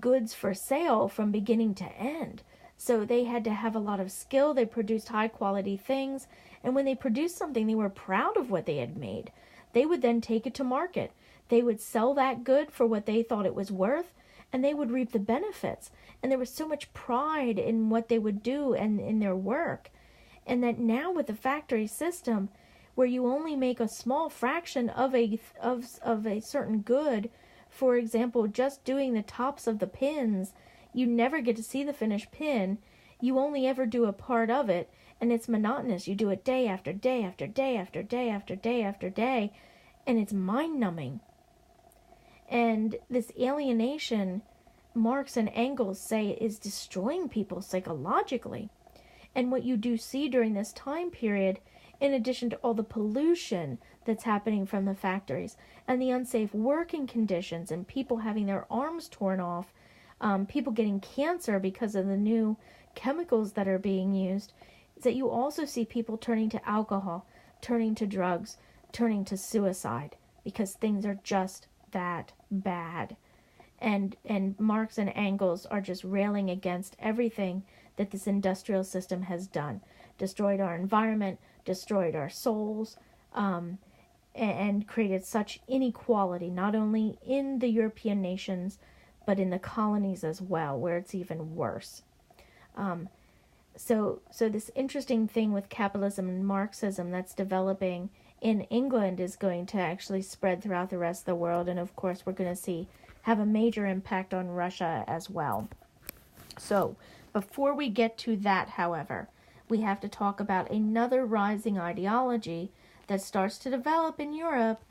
goods for sale from beginning to end. So they had to have a lot of skill. They produced high quality things. And when they produced something, they were proud of what they had made. They would then take it to market. They would sell that good for what they thought it was worth, and they would reap the benefits. And there was so much pride in what they would do and in their work. And that now with the factory system, where you only make a small fraction of a certain good, for example, just doing the tops of the pins, you never get to see the finished pin. You only ever do a part of it, and it's monotonous. You do it day after day after day after day after day after day, and it's mind-numbing. And this alienation, Marx and Engels say, is destroying people psychologically. And what you do see during this time period, in addition to all the pollution that's happening from the factories and the unsafe working conditions and people having their arms torn off, people getting cancer because of the new chemicals that are being used, is that you also see people turning to alcohol, turning to drugs, turning to suicide, because things are just that bad. And Marx and Engels are just railing against everything that this industrial system has done. Destroyed our environment, destroyed our souls, and created such inequality, not only in the European nations, but in the colonies as well, where it's even worse. So this interesting thing with capitalism and Marxism that's developing in England is going to actually spread throughout the rest of the world, and of course we're going to have a major impact on Russia as well. So before we get to that, however, we have to talk about another rising ideology that starts to develop in Europe,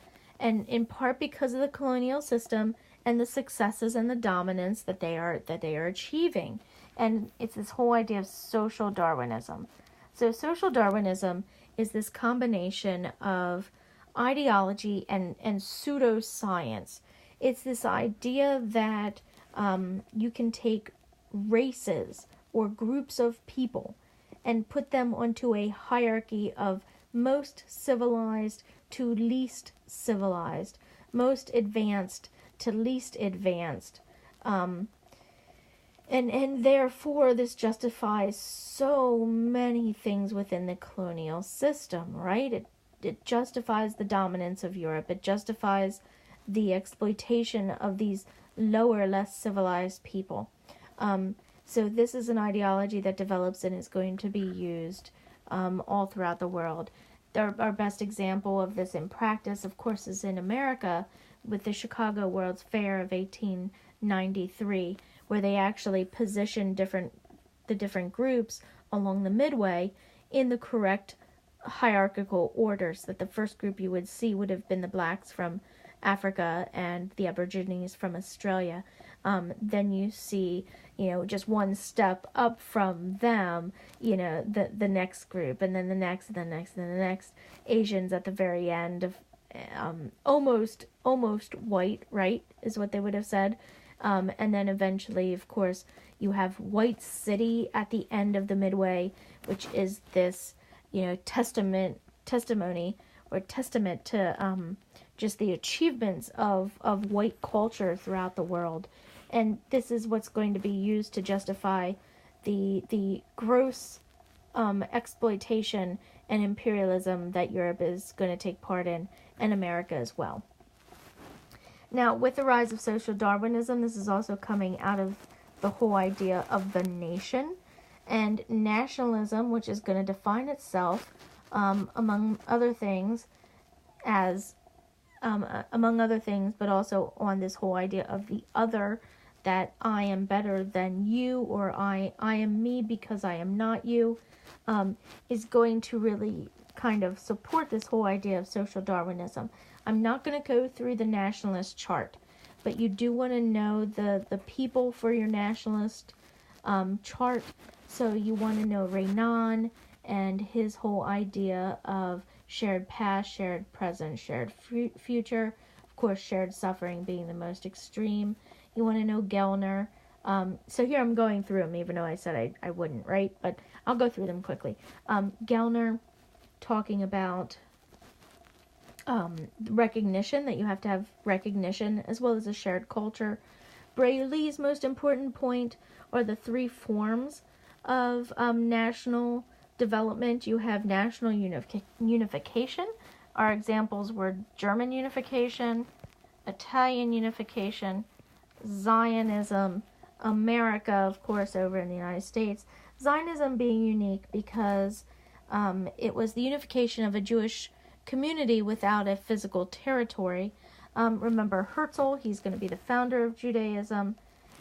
and in part because of the colonial system and the successes and the dominance that they are achieving. And it's this whole idea of social Darwinism. So social Darwinism is this combination of ideology and pseudoscience. It's this idea that you can take races or groups of people and put them onto a hierarchy of most civilized to least civilized, most advanced to least advanced. And therefore this justifies so many things within the colonial system, right? It justifies the dominance of Europe. It justifies the exploitation of these lower, less civilized people. So this is an ideology that develops and is going to be used all throughout the world. Our best example of this in practice, of course, is in America with the Chicago World's Fair of 1893, where they actually positioned the different groups along the midway in the correct hierarchical orders. That the first group you would see would have been the blacks from Africa and the Aborigines from Australia. Then you see, just one step up from them, the next group, and then the next, and the next, and the next. Asians at the very end of almost white, right, is what they would have said. And then eventually, of course, you have White City at the end of the midway, which is this, testament to just the achievements of white culture throughout the world. And this is what's going to be used to justify the gross exploitation and imperialism that Europe is going to take part in, and America as well. Now, with the rise of social Darwinism, this is also coming out of the whole idea of the nation and nationalism, which is going to define itself, among other things, but also on this whole idea of the other, that I am better than you, or I am me because I am not you, is going to really kind of support this whole idea of social Darwinism. I'm not going to go through the nationalist chart, but you do want to know the people for your nationalist chart. So you want to know Renan and his whole idea of shared past, shared present, shared future. Of course, shared suffering being the most extreme. You want to know Gellner. So here I'm going through them, even though I said I wouldn't, right? But I'll go through them quickly. Gellner talking about recognition, that you have to have recognition as well as a shared culture. Brayley's most important point are the three forms of national development. You have national unification. Our examples were German unification, Italian unification, Zionism, America, of course, over in the United States. Zionism being unique because it was the unification of a Jewish community without a physical territory. Remember Herzl, he's going to be the founder of Judaism.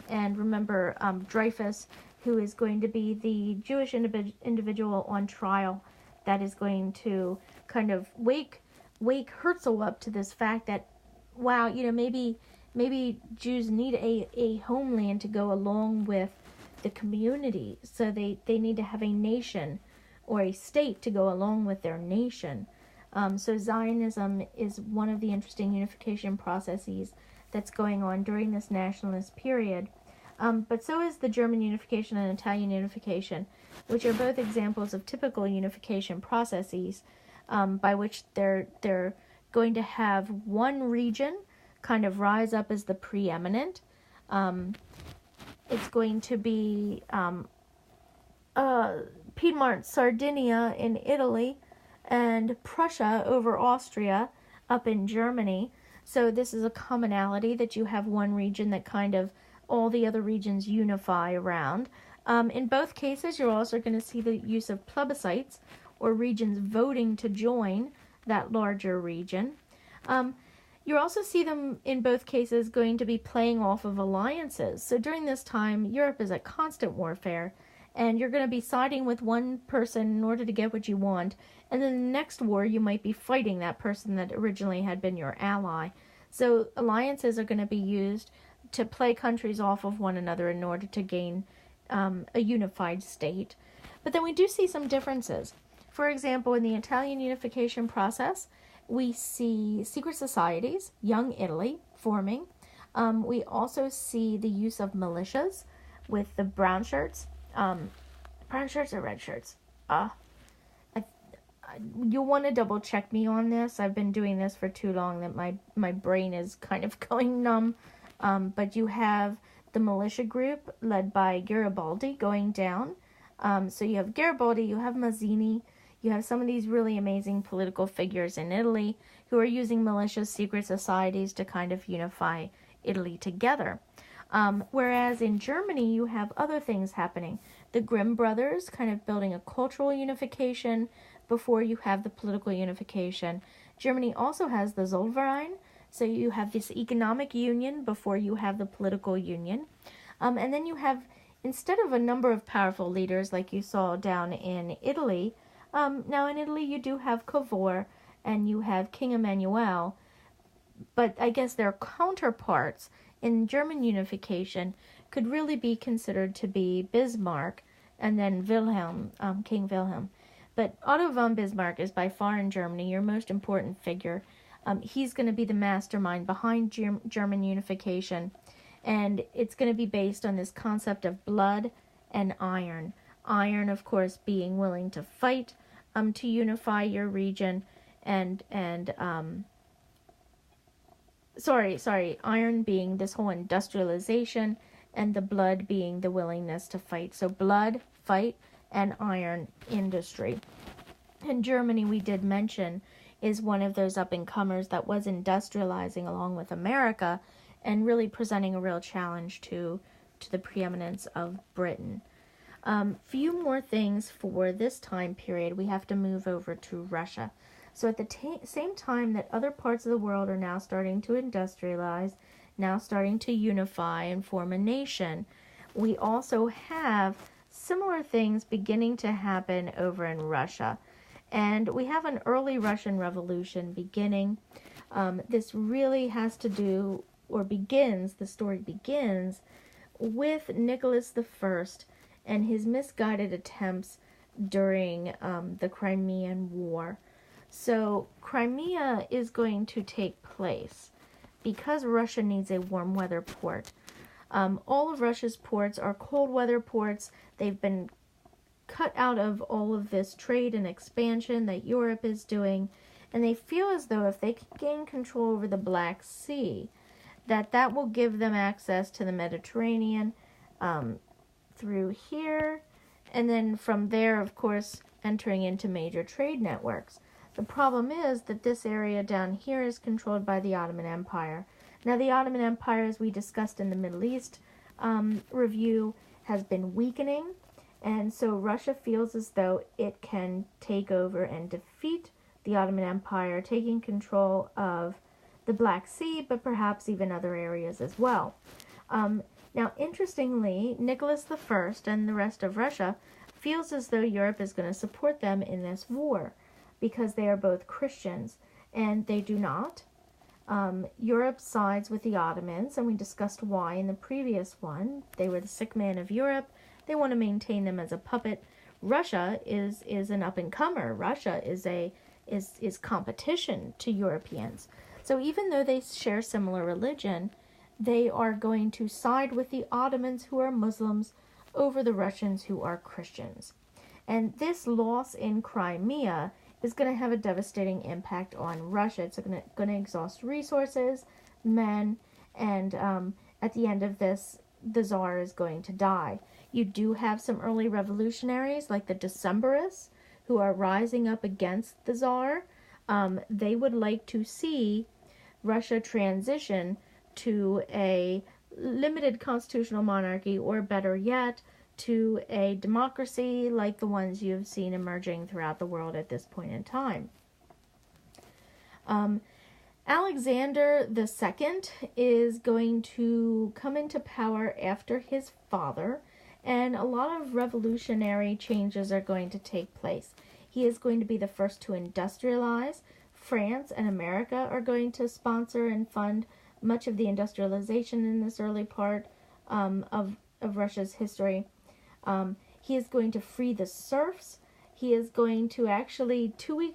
And remember Dreyfus, who is going to be the Jewish individual on trial that is going to kind of wake Herzl up to this fact that, wow, maybe Jews need a homeland to go along with the community. So they need to have a nation or a state to go along with their nation. So Zionism is one of the interesting unification processes that's going on during this nationalist period. But so is the German unification and Italian unification, which are both examples of typical unification processes by which they're going to have one region kind of rise up as the preeminent. It's going to be Piedmont, Sardinia in Italy, and Prussia over Austria up in Germany. So this is a commonality, that you have one region that kind of all the other regions unify around. In both cases, you're also going to see the use of plebiscites, or regions voting to join that larger region. You also see them in both cases going to be playing off of alliances. So during this time, Europe is at constant warfare, and you're going to be siding with one person in order to get what you want, and then the next war you might be fighting that person that originally had been your ally. So alliances are going to be used to play countries off of one another in order to gain a unified state. But then we do see some differences. For example, in the Italian unification process, we see secret societies, young Italy, forming. We also see the use of militias with the brown shirts. Brown shirts or red shirts? You'll want to double check me on this. I've been doing this for too long that my brain is kind of going numb. But you have the militia group led by Garibaldi going down. So you have Garibaldi, you have Mazzini, you have some of these really amazing political figures in Italy who are using militias, secret societies to kind of unify Italy together. Whereas in Germany, you have other things happening. The Grimm brothers kind of building a cultural unification before you have the political unification. Germany also has the Zollverein, so you have this economic union before you have the political union. And then you have, instead of a number of powerful leaders like you saw down in Italy, now in Italy you do have Cavour and you have King Emmanuel, but I guess their counterparts in German unification could really be considered to be Bismarck and then Wilhelm, King Wilhelm. But Otto von Bismarck is by far in Germany your most important figure. He's going to be the mastermind behind German unification, and it's going to be based on this concept of blood and iron. Iron, of course, being willing to fight to unify your region, and iron being this whole industrialization, and the blood being the willingness to fight. So blood, fight, and iron industry. And Germany, we did mention, is one of those up-and-comers that was industrializing along with America and really presenting a real challenge to the preeminence of Britain. Few more things for this time period. We have to move over to Russia. So at the same time that other parts of the world are now starting to industrialize, now starting to unify and form a nation, we also have similar things beginning to happen over in Russia. And we have an early Russian Revolution beginning. This really has to do, or begins, the story begins with Nicholas I and his misguided attempts during the Crimean War. So Crimea is going to take place because Russia needs a warm weather port. All of Russia's ports are cold weather ports. They've been cut out of all of this trade and expansion that Europe is doing, and they feel as though if they can gain control over the Black Sea, that will give them access to the Mediterranean through here, and then from there, of course, entering into major trade networks. The problem is that this area down here is controlled by the Ottoman Empire. Now, the Ottoman Empire, as we discussed in the Middle East review, has been weakening, and so Russia feels as though it can take over and defeat the Ottoman Empire, taking control of the Black Sea, but perhaps even other areas as well. Now, interestingly, Nicholas I and the rest of Russia feels as though Europe is going to support them in this war because they are both Christians, and they do not. Europe sides with the Ottomans, and we discussed why in the previous one. They were the sick man of Europe. They want to maintain them as a puppet. Russia is an up-and-comer. Russia is competition to Europeans. So even though they share similar religion, they are going to side with the Ottomans, who are Muslims, over the Russians, who are Christians. And this loss in Crimea is going to have a devastating impact on Russia. It's going to exhaust resources, men, and at the end of this, the Tsar is going to die. You do have some early revolutionaries like the Decembrists who are rising up against the Tsar. They would like to see Russia transition to a limited constitutional monarchy, or better yet, to a democracy like the ones you have seen emerging throughout the world at this point in time. Alexander II is going to come into power after his father, And a lot of revolutionary changes are going to take place. He is going to be the first to industrialize. France and America are going to sponsor and fund much of the industrialization in this early part of Russia's history. He is going to free the serfs. He is going to actually 2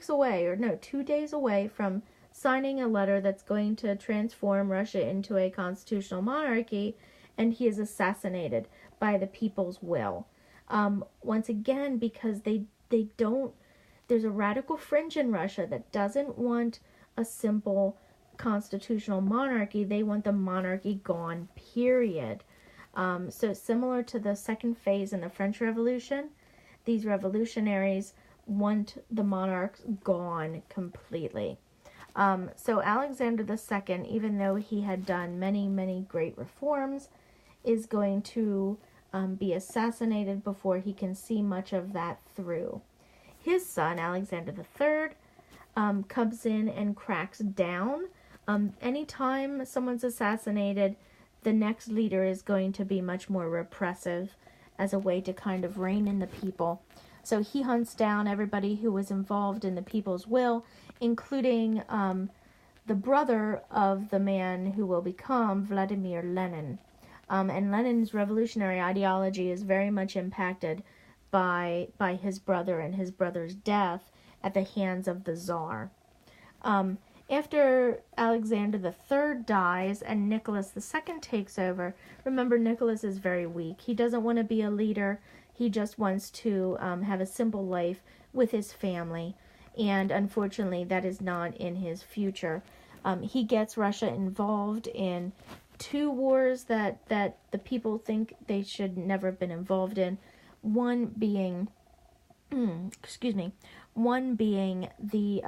days away from signing a letter that's going to transform Russia into a constitutional monarchy, and he is assassinated by the people's will. Once again, because they don't, there's a radical fringe in Russia that doesn't want a simple constitutional monarchy. They want the monarchy gone, period. So similar to the second phase in the French Revolution, these revolutionaries want the monarchs gone completely. So Alexander II, even though he had done many, many great reforms, is going to be assassinated before he can see much of that through. His son, Alexander III, comes in and cracks down. Anytime someone's assassinated, the next leader is going to be much more repressive as a way to kind of rein in the people. So he hunts down everybody who was involved in the people's will, including the brother of the man who will become Vladimir Lenin. And Lenin's revolutionary ideology is very much impacted by his brother and his brother's death at the hands of the Tsar. After Alexander III dies and Nicholas II takes over, remember Nicholas is very weak. He doesn't want to be a leader. He just wants to have a simple life with his family. And unfortunately, that is not in his future. He gets Russia involved in 2 wars that the people think they should never have been involved in. One being, one being the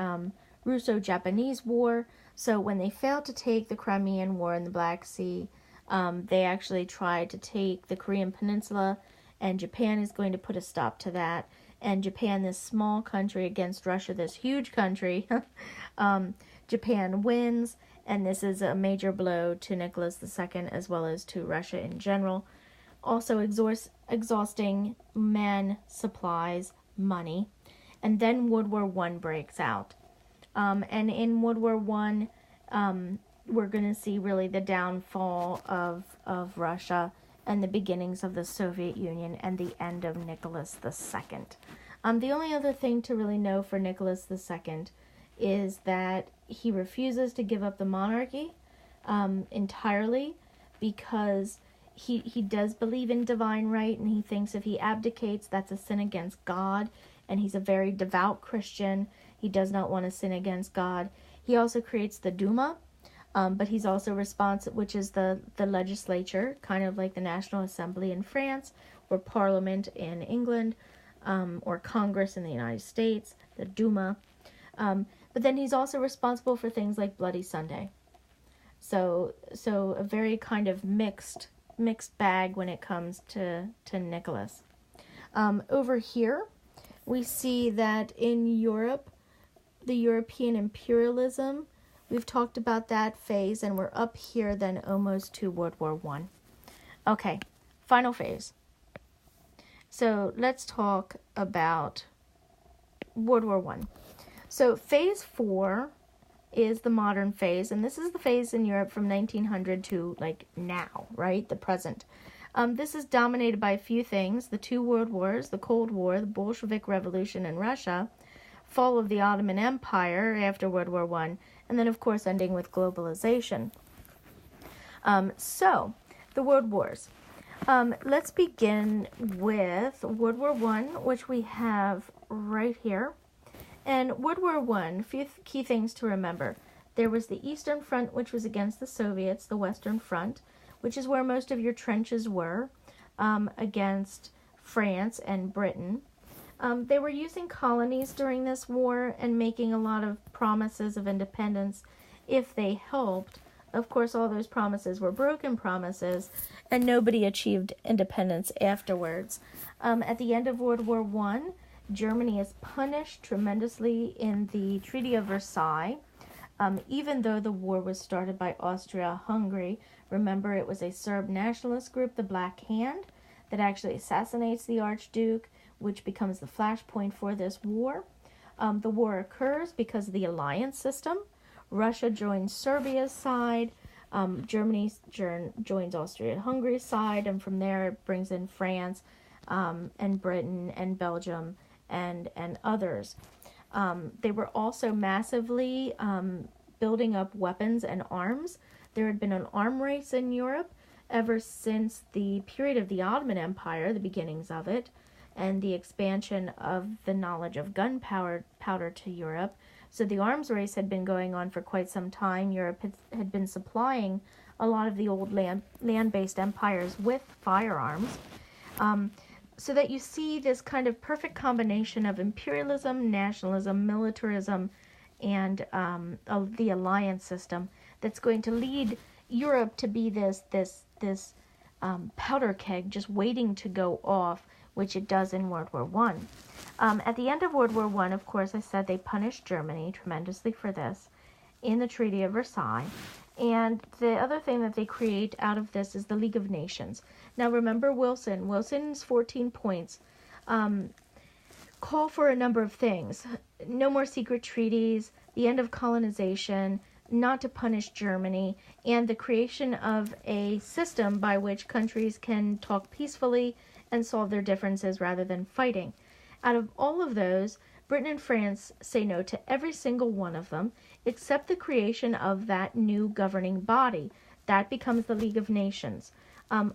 Russo-Japanese War. So when they failed to take the Crimean War in the Black Sea, they actually tried to take the Korean Peninsula, and Japan is going to put a stop to that. And Japan, this small country against Russia, this huge country, Japan wins, and this is a major blow to Nicholas II as well as to Russia in general. Also exhausting men, supplies, money. And then World War I breaks out. And in World War I, we're going to see really the downfall of Russia and the beginnings of the Soviet Union and the end of Nicholas II. The only other thing to really know for Nicholas II is that he refuses to give up the monarchy entirely, because he does believe in divine right, and he thinks if he abdicates, that's a sin against God, and he's a very devout Christian. He does not want to sin against God. He also creates the Duma, but he's also responsible, which is the legislature, kind of like the National Assembly in France, or Parliament in England, or Congress in the United States, the Duma. But then he's also responsible for things like Bloody Sunday. So a very kind of mixed bag when it comes to Nicholas. Over here, we see that in Europe, the European imperialism, we've talked about that phase, and we're up here then almost to World War I. Okay, final phase. So let's talk about World War I. So phase 4 is the modern phase, and this is the phase in Europe from 1900 to like now, right? The present. This is dominated by a few things: the 2 world wars, the Cold War, the Bolshevik Revolution in Russia, fall of the Ottoman Empire after World War I, and then of course ending with globalization. So the world wars. Let's begin with World War I, which we have right here. And World War I, a few key things to remember. There was the Eastern Front, which was against the Soviets, the Western Front, which is where most of your trenches were, against France and Britain. They were using colonies during this war and making a lot of promises of independence if they helped. Of course, all those promises were broken promises, and nobody achieved independence afterwards. At the end of World War I, Germany is punished tremendously in the Treaty of Versailles, even though the war was started by Austria-Hungary. Remember, it was a Serb nationalist group, the Black Hand, that actually assassinates the Archduke, which becomes the flashpoint for this war. The war occurs because of the alliance system. Russia joins Serbia's side. Germany joins Austria-Hungary's side, and from there it brings in France and Britain and Belgium and others. They were also massively building up weapons and arms. There had been an arm race in Europe ever since the period of the Ottoman Empire, the beginnings of it, and the expansion of the knowledge of gunpowder to Europe. So the arms race had been going on for quite some time. Europe had been supplying a lot of the old land-based empires with firearms. So that you see this kind of perfect combination of imperialism, nationalism, militarism, and the alliance system that's going to lead Europe to be this powder keg just waiting to go off, which it does in World War I. At the end of World War I, of course, I said they punished Germany tremendously for this in the Treaty of Versailles. And the other thing that they create out of this is the League of Nations. Now remember Wilson's 14 points call for a number of things. No more secret treaties, the end of colonization, not to punish Germany, and the creation of a system by which countries can talk peacefully and solve their differences rather than fighting. Out of all of those, Britain and France say no to every single one of them, except the creation of that new governing body. That becomes the League of Nations.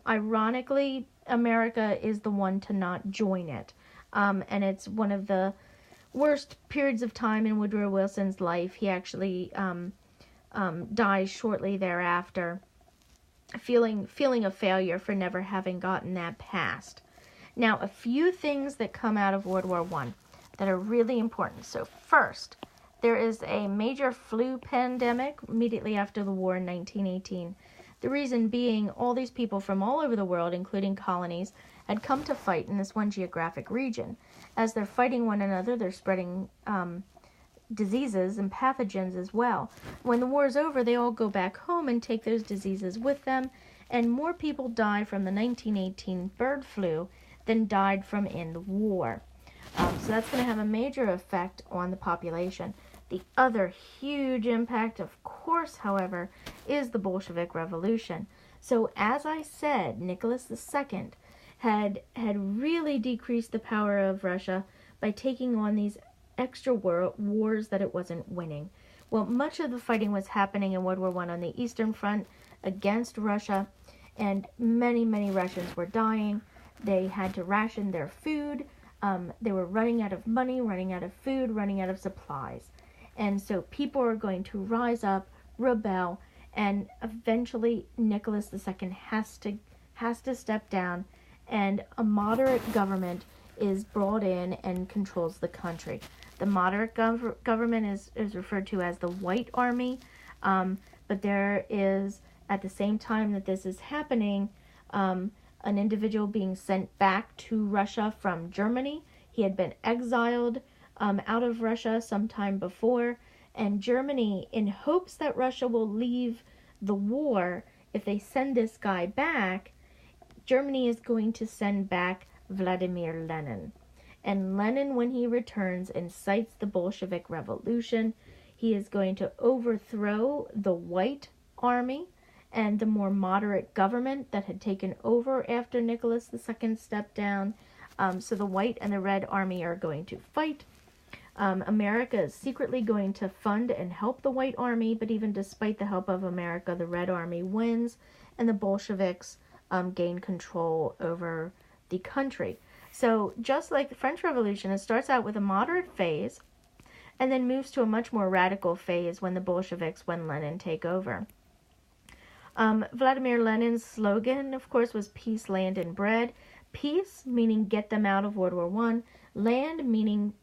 Ironically, America is the one to not join it. And it's one of the worst periods of time in Woodrow Wilson's life. He actually dies shortly thereafter, feeling a failure for never having gotten that passed. Now, a few things that come out of World War I that are really important. So first, there is a major flu pandemic immediately after the war in 1918. The reason being, all these people from all over the world, including colonies, had come to fight in this one geographic region. As they're fighting one another, they're spreading diseases and pathogens as well. When the war is over, they all go back home and take those diseases with them, and more people die from the 1918 bird flu than died from in the war. So that's going to have a major effect on the population. The other huge impact, of course, however, is the Bolshevik Revolution. So as I said, Nicholas II had really decreased the power of Russia by taking on these extra wars that it wasn't winning. Well, much of the fighting was happening in World War I on the Eastern Front against Russia, and many, many Russians were dying. They had to ration their food. They were running out of money, running out of food, running out of supplies. And so people are going to rise up, rebel, and eventually Nicholas II has to step down, and a moderate government is brought in and controls the country. The moderate government is referred to as the White Army, but there is, at the same time that this is happening, an individual being sent back to Russia from Germany. He had been exiled out of Russia sometime before, and Germany, in hopes that Russia will leave the war, if they send this guy back, Germany is going to send back Vladimir Lenin. And Lenin, when he returns, incites the Bolshevik Revolution. He is going to overthrow the White Army and the more moderate government that had taken over after Nicholas II stepped down. So the White and the Red Army are going to fight. America is secretly going to fund and help the White Army, but even despite the help of America, the Red Army wins, and the Bolsheviks gain control over the country. So just like the French Revolution, it starts out with a moderate phase and then moves to a much more radical phase when the Bolsheviks, when Lenin, take over. Vladimir Lenin's slogan, of course, was peace, land, and bread. Peace, meaning get them out of World War I. Land, meaning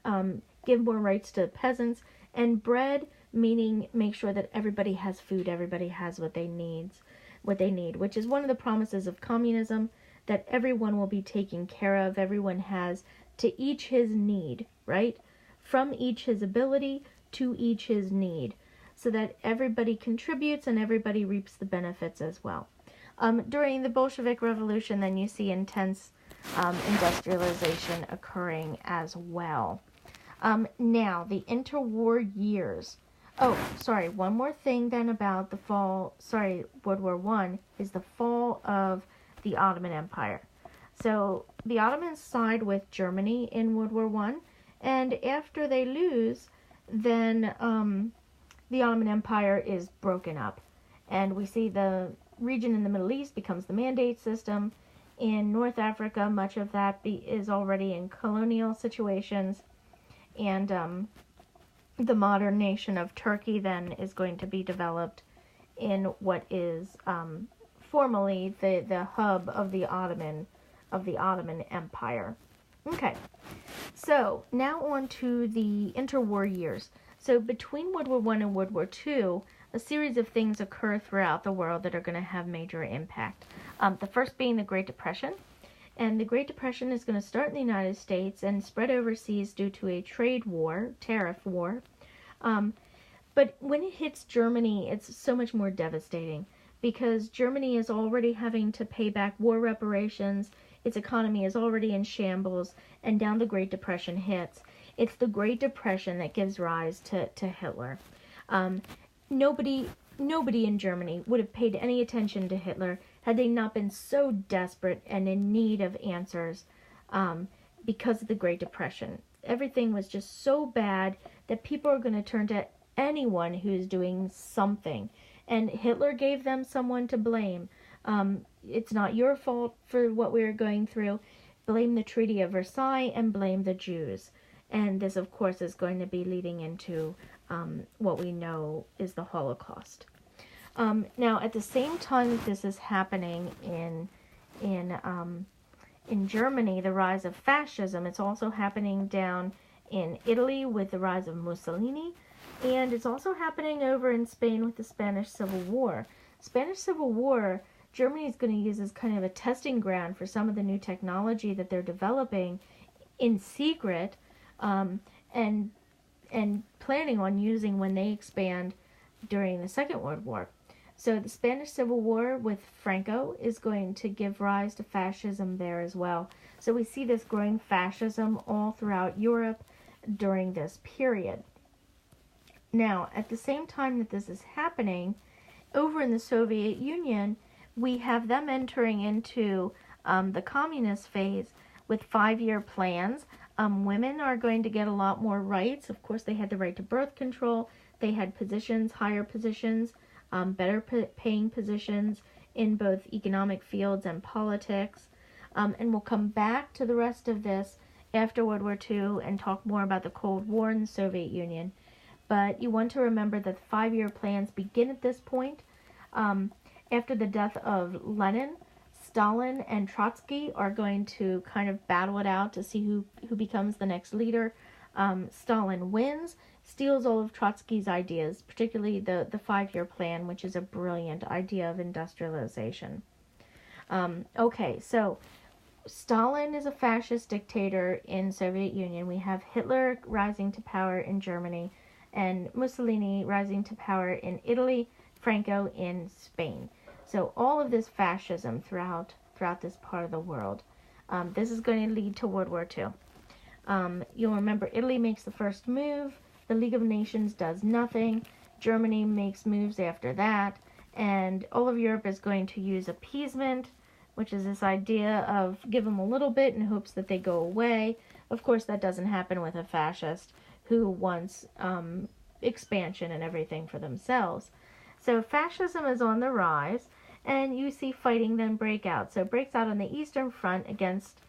give more rights to the peasants. And bread, meaning make sure that everybody has food, everybody has what they need, which is one of the promises of communism, that everyone will be taken care of, everyone has, to each his need, right? From each his ability to each his need, so that everybody contributes and everybody reaps the benefits as well. During the Bolshevik Revolution, then you see intense industrialization occurring as well. Now, the interwar years. Oh, sorry, one more thing then about World War I is the fall of the Ottoman Empire. So the Ottomans side with Germany in World War I, and after they lose, then the Ottoman Empire is broken up. And we see the region in the Middle East becomes the Mandate system. In North Africa, much of that is already in colonial situations. And the modern nation of Turkey then is going to be developed in what is formally the hub of the Ottoman Empire. Okay, so now on to the interwar years. So between World War I and World War II, a series of things occur throughout the world that are going to have major impact. The first being the Great Depression. And the Great Depression is going to start in the United States and spread overseas due to a trade war, tariff war. But when it hits Germany, it's so much more devastating because Germany is already having to pay back war reparations. Its economy is already in shambles, and down the Great Depression hits. It's the Great Depression that gives rise to Hitler. Nobody in Germany would have paid any attention to Hitler had they not been so desperate and in need of answers because of the Great Depression. Everything was just so bad that people are going to turn to anyone who's doing something. And Hitler gave them someone to blame. It's not your fault for what we are going through. Blame the Treaty of Versailles and blame the Jews. And this, of course, is going to be leading into what we know is the Holocaust. Now, at the same time that this is happening in Germany, the rise of fascism, it's also happening down in Italy with the rise of Mussolini, and it's also happening over in Spain with the Spanish Civil War. Spanish Civil War, Germany is going to use as kind of a testing ground for some of the new technology that they're developing in secret, and planning on using when they expand during the Second World War. So the Spanish Civil War with Franco is going to give rise to fascism there as well. So we see this growing fascism all throughout Europe during this period. Now, at the same time that this is happening, over in the Soviet Union, we have them entering into the communist phase with 5-year plans. Women are going to get a lot more rights. Of course, they had the right to birth control. They had positions, higher positions, better paying positions in both economic fields and politics. And we'll come back to the rest of this after World War II and talk more about the Cold War in the Soviet Union. But you want to remember that the 5-year plans begin at this point. After the death of Lenin, Stalin and Trotsky are going to kind of battle it out to see who becomes the next leader. Stalin wins, steals all of Trotsky's ideas, particularly the 5-year plan, which is a brilliant idea of industrialization. Okay, so Stalin is a fascist dictator in Soviet Union. We have Hitler rising to power in Germany, and Mussolini rising to power in Italy, Franco in Spain. So all of this fascism throughout this part of the world. This is going to lead to World War II. You'll remember Italy makes the first move, the League of Nations does nothing, Germany makes moves after that, and all of Europe is going to use appeasement, which is this idea of give them a little bit in hopes that they go away. Of course, that doesn't happen with a fascist who wants expansion and everything for themselves. So fascism is on the rise, and you see fighting then break out. So it breaks out on the Eastern Front against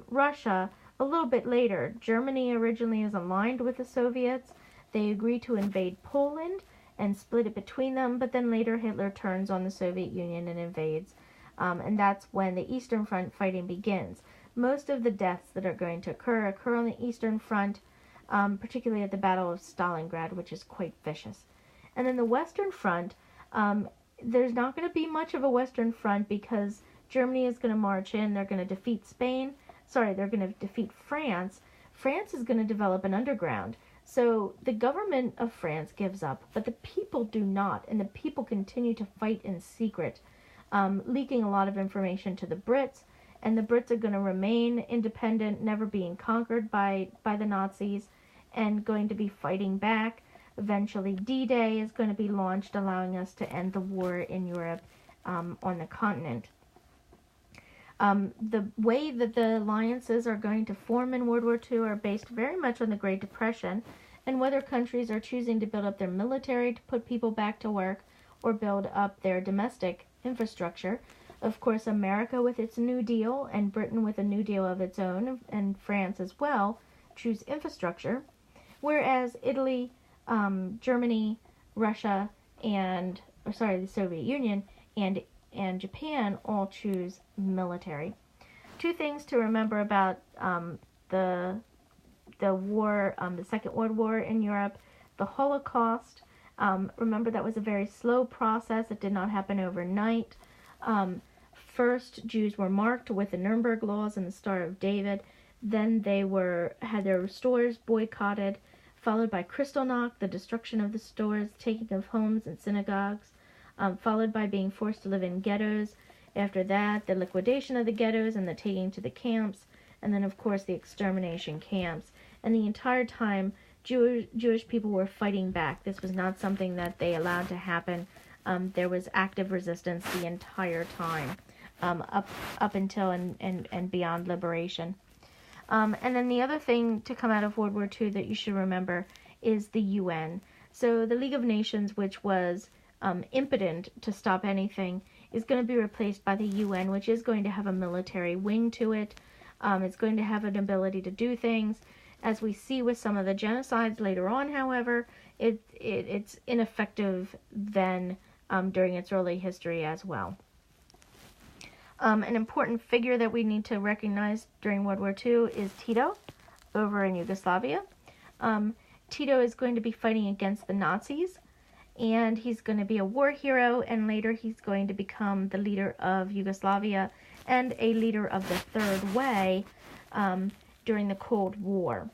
Russia a little bit later. Germany originally is aligned with the Soviets. They agree to invade Poland and split it between them, but then later Hitler turns on the Soviet Union and invades. And that's when the Eastern Front fighting begins. Most of the deaths that are going to occur on the Eastern Front, particularly at the Battle of Stalingrad, which is quite vicious. And then the Western Front, there's not going to be much of a Western Front because Germany is going to march in. They're going to defeat they're going to defeat France. France is going to develop an underground. So the government of France gives up, but the people do not, and the people continue to fight in secret, leaking a lot of information to the Brits and the Brits are going to remain independent, never being conquered by the Nazis, and going to be fighting back. Eventually, D-Day is going to be launched, allowing us to end the war in Europe on the continent. The way that the alliances are going to form in World War II are based very much on the Great Depression and whether countries are choosing to build up their military to put people back to work or build up their domestic infrastructure. Of course, America with its New Deal and Britain with a New Deal of its own, and France as well, choose infrastructure, whereas Italy, Germany, Russia, the Soviet Union and Japan all choose military. Two things to remember about the war, the Second World War in Europe, the Holocaust. Remember, that was a very slow process. It did not happen overnight. First, Jews were marked with the Nuremberg Laws and the Star of David. Then they had their stores boycotted, followed by Kristallnacht, the destruction of the stores, taking of homes and synagogues, followed by being forced to live in ghettos. After that, the liquidation of the ghettos and the taking to the camps, and then, of course, the extermination camps. And the entire time, Jewish people were fighting back. This was not something that they allowed to happen. There was active resistance the entire time, up until and beyond liberation. And then the other thing to come out of World War II that you should remember is the UN. So the League of Nations, which was impotent to stop anything, is going to be replaced by the UN, which is going to have a military wing to it. It's going to have an ability to do things. As we see with some of the genocides later on, however, it's ineffective then during its early history as well. An important figure that we need to recognize during World War II is Tito over in Yugoslavia. Tito is going to be fighting against the Nazis, and he's going to be a war hero, and later he's going to become the leader of Yugoslavia and a leader of the Third Way during the Cold War.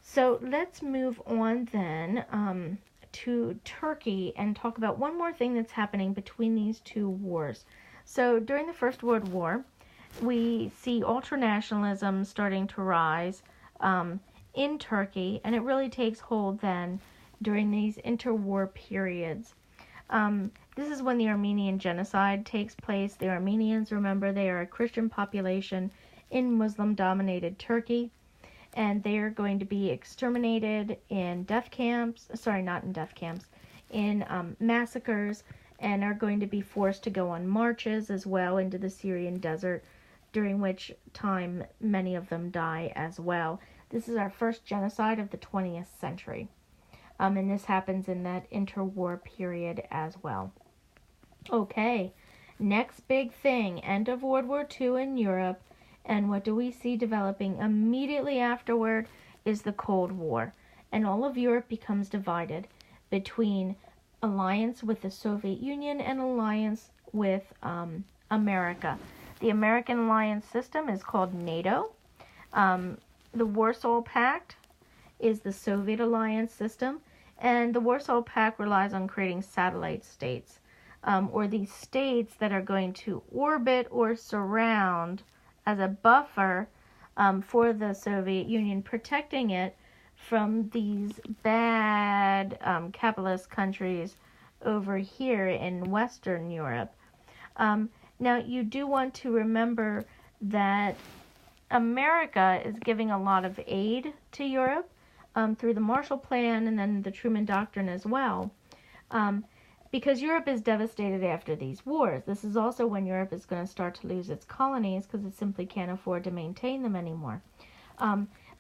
So let's move on then to Turkey and talk about one more thing that's happening between these two wars. So during the First World War, we see ultranationalism starting to rise in Turkey, and it really takes hold then during these interwar periods. This is when the Armenian genocide takes place. The Armenians, remember, they are a Christian population in Muslim-dominated Turkey, and they are going to be exterminated in in massacres, and are going to be forced to go on marches as well into the Syrian desert, during which time many of them die as well. This is our first genocide of the 20th century. And this happens in that interwar period as well. Okay, next big thing, end of World War II in Europe, and what do we see developing immediately afterward is the Cold War. And all of Europe becomes divided between alliance with the Soviet Union and alliance with America. The American alliance system is called NATO. The Warsaw Pact is the Soviet alliance system, and the Warsaw Pact relies on creating satellite states, or these states that are going to orbit or surround as a buffer for the Soviet Union, protecting it from these bad capitalist countries over here in Western Europe. Now, you do want to remember that America is giving a lot of aid to Europe through the Marshall Plan and then the Truman Doctrine as well, because Europe is devastated after these wars. This is also when Europe is going to start to lose its colonies because it simply can't afford to maintain them anymore.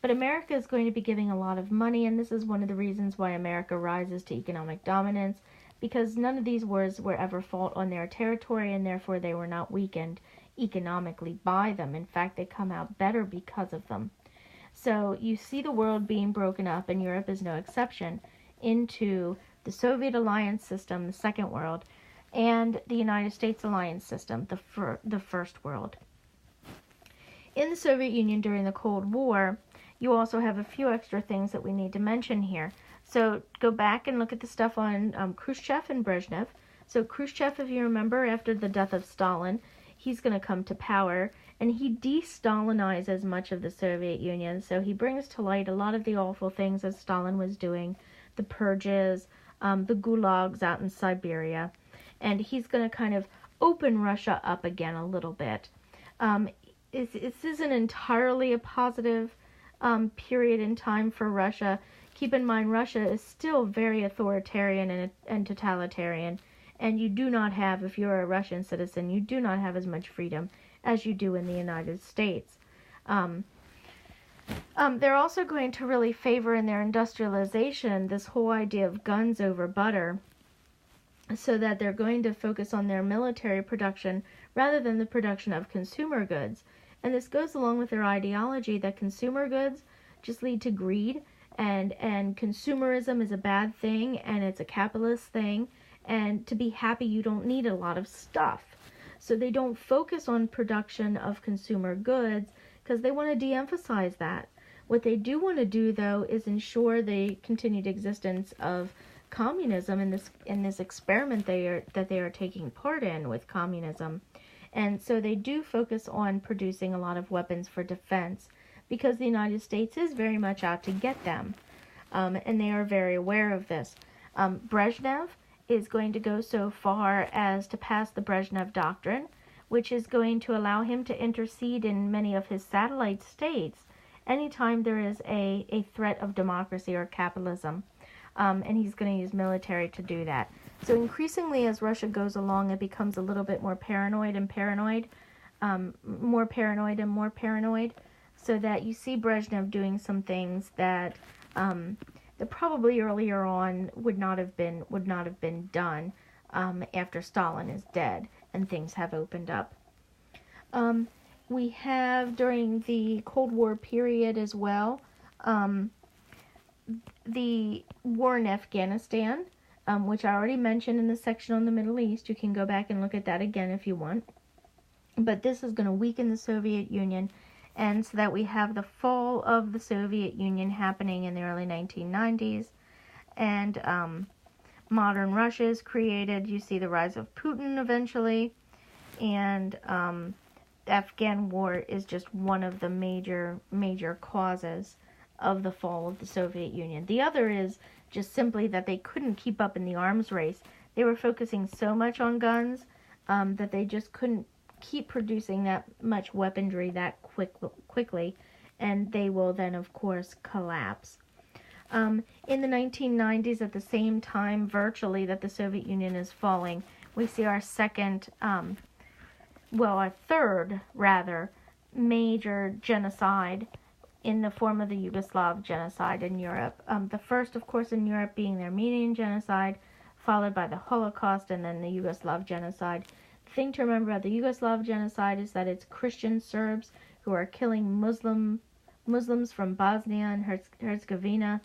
But America is going to be giving a lot of money, and this is one of the reasons why America rises to economic dominance, because none of these wars were ever fought on their territory, and therefore they were not weakened economically by them. In fact, they come out better because of them. So you see the world being broken up, and Europe is no exception, into the Soviet alliance system, the Second World, and the United States alliance system, the First World. In the Soviet Union during the Cold War, you also have a few extra things that we need to mention here. So go back and look at the stuff on Khrushchev and Brezhnev. So Khrushchev, if you remember, after the death of Stalin, he's going to come to power, and he de-Stalinizes much of the Soviet Union. So he brings to light a lot of the awful things that Stalin was doing, the purges, the gulags out in Siberia, and he's going to kind of open Russia up again a little bit. This isn't entirely a positive period in time for Russia. Keep in mind, Russia is still very authoritarian and totalitarian, and you do not have, if you're a Russian citizen, you do not have as much freedom as you do in the United States. They're also going to really favor in their industrialization this whole idea of guns over butter, so that they're going to focus on their military production rather than the production of consumer goods. And this goes along with their ideology that consumer goods just lead to greed, and consumerism is a bad thing, and it's a capitalist thing, and to be happy you don't need a lot of stuff. So they don't focus on production of consumer goods because they want to de-emphasize that. What they do want to do, though, is ensure the continued existence of communism in this experiment that they are taking part in with communism. And so they do focus on producing a lot of weapons for defense because the United States is very much out to get them, and they are very aware of this. Brezhnev is going to go so far as to pass the Brezhnev Doctrine, which is going to allow him to intercede in many of his satellite states anytime there is a threat of democracy or capitalism. And he's going to use military to do that. So increasingly, as Russia goes along, it becomes a little bit more paranoid, more paranoid, so that you see Brezhnev doing some things that that probably earlier on would not have been done after Stalin is dead and things have opened up. We have, during the Cold War period as well, the war in Afghanistan, which I already mentioned in the section on the Middle East. You can go back and look at that again if you want. But this is going to weaken the Soviet Union, and so that we have the fall of the Soviet Union happening in the early 1990s, and modern Russia is created. You see the rise of Putin eventually, and the Afghan war is just one of the major causes of the fall of the Soviet Union. The other is just simply that they couldn't keep up in the arms race. They were focusing so much on guns that they just couldn't keep producing that much weaponry that quickly, and they will then, of course, collapse. In the 1990s, at the same time, virtually, that the Soviet Union is falling, we see our our third, rather, major genocide in the form of the Yugoslav genocide in Europe. The first, of course, in Europe being the Armenian genocide, followed by the Holocaust, and then the Yugoslav genocide. The thing to remember about the Yugoslav genocide is that it's Christian Serbs who are killing Muslims from Bosnia and Herzegovina.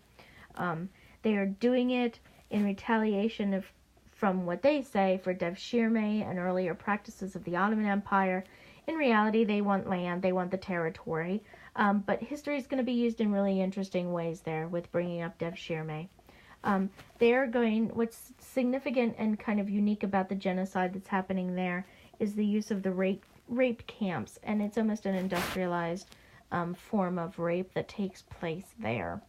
They are doing it in retaliation from what they say for Devshirme and earlier practices of the Ottoman Empire. In reality, they want land, they want the territory. But history is going to be used in really interesting ways there with bringing up Devshirme. What's significant and kind of unique about the genocide that's happening there is the use of the rape camps, and it's almost an industrialized form of rape that takes place there.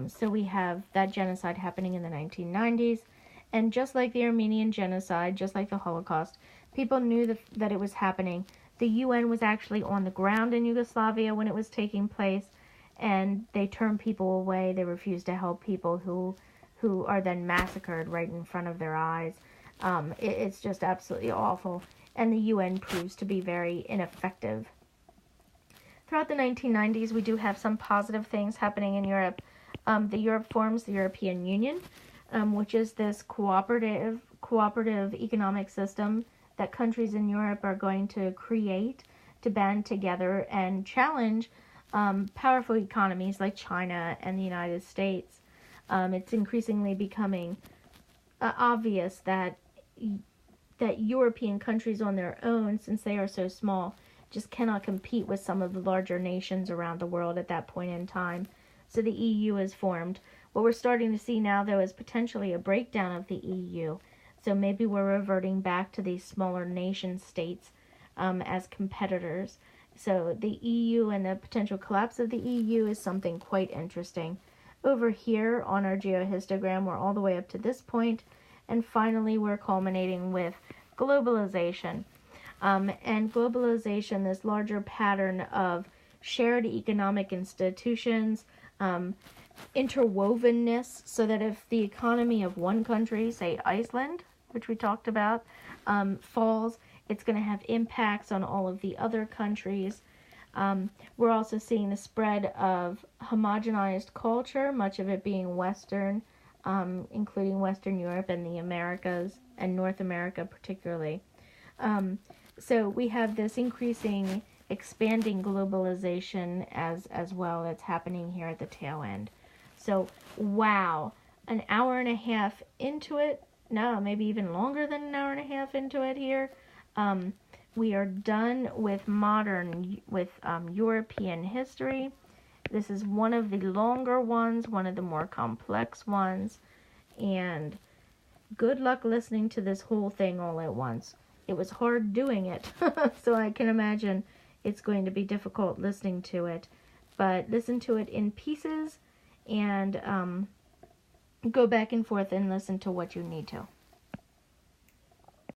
So we have that genocide happening in the 1990s, and just like the Armenian genocide, just like the Holocaust, people knew that it was happening. The UN was actually on the ground in Yugoslavia when it was taking place, and they turned people away. They refused to help people who are then massacred right in front of their eyes. It's just absolutely awful, and the UN proves to be very ineffective. Throughout the 1990s, we do have some positive things happening in Europe. Europe forms the European Union, which is this cooperative economic system that countries in Europe are going to create to band together and challenge powerful economies like China and the United States. It's increasingly becoming obvious that European countries on their own, since they are so small, just cannot compete with some of the larger nations around the world at that point in time. So the EU is formed. What we're starting to see now, though, is potentially a breakdown of the EU. So maybe we're reverting back to these smaller nation states as competitors. So the EU and the potential collapse of the EU is something quite interesting. Over here on our geohistogram, we're all the way up to this point, and finally we're culminating with globalization. And globalization, this larger pattern of shared economic institutions, interwovenness, so that if the economy of one country, say Iceland, which we talked about, falls, it's going to have impacts on all of the other countries. We're also seeing the spread of homogenized culture, much of it being Western, including Western Europe and the Americas, and North America particularly. So we have this increasing, expanding globalization as well that's happening here at the tail end. So, wow, an hour and a half into it, no, maybe even longer than an hour and a half into it here. We are done with European history. This is one of the longer ones, one of the more complex ones, and good luck listening to this whole thing all at once. It was hard doing it, so I can imagine it's going to be difficult listening to it, but listen to it in pieces and go back and forth and listen to what you need to.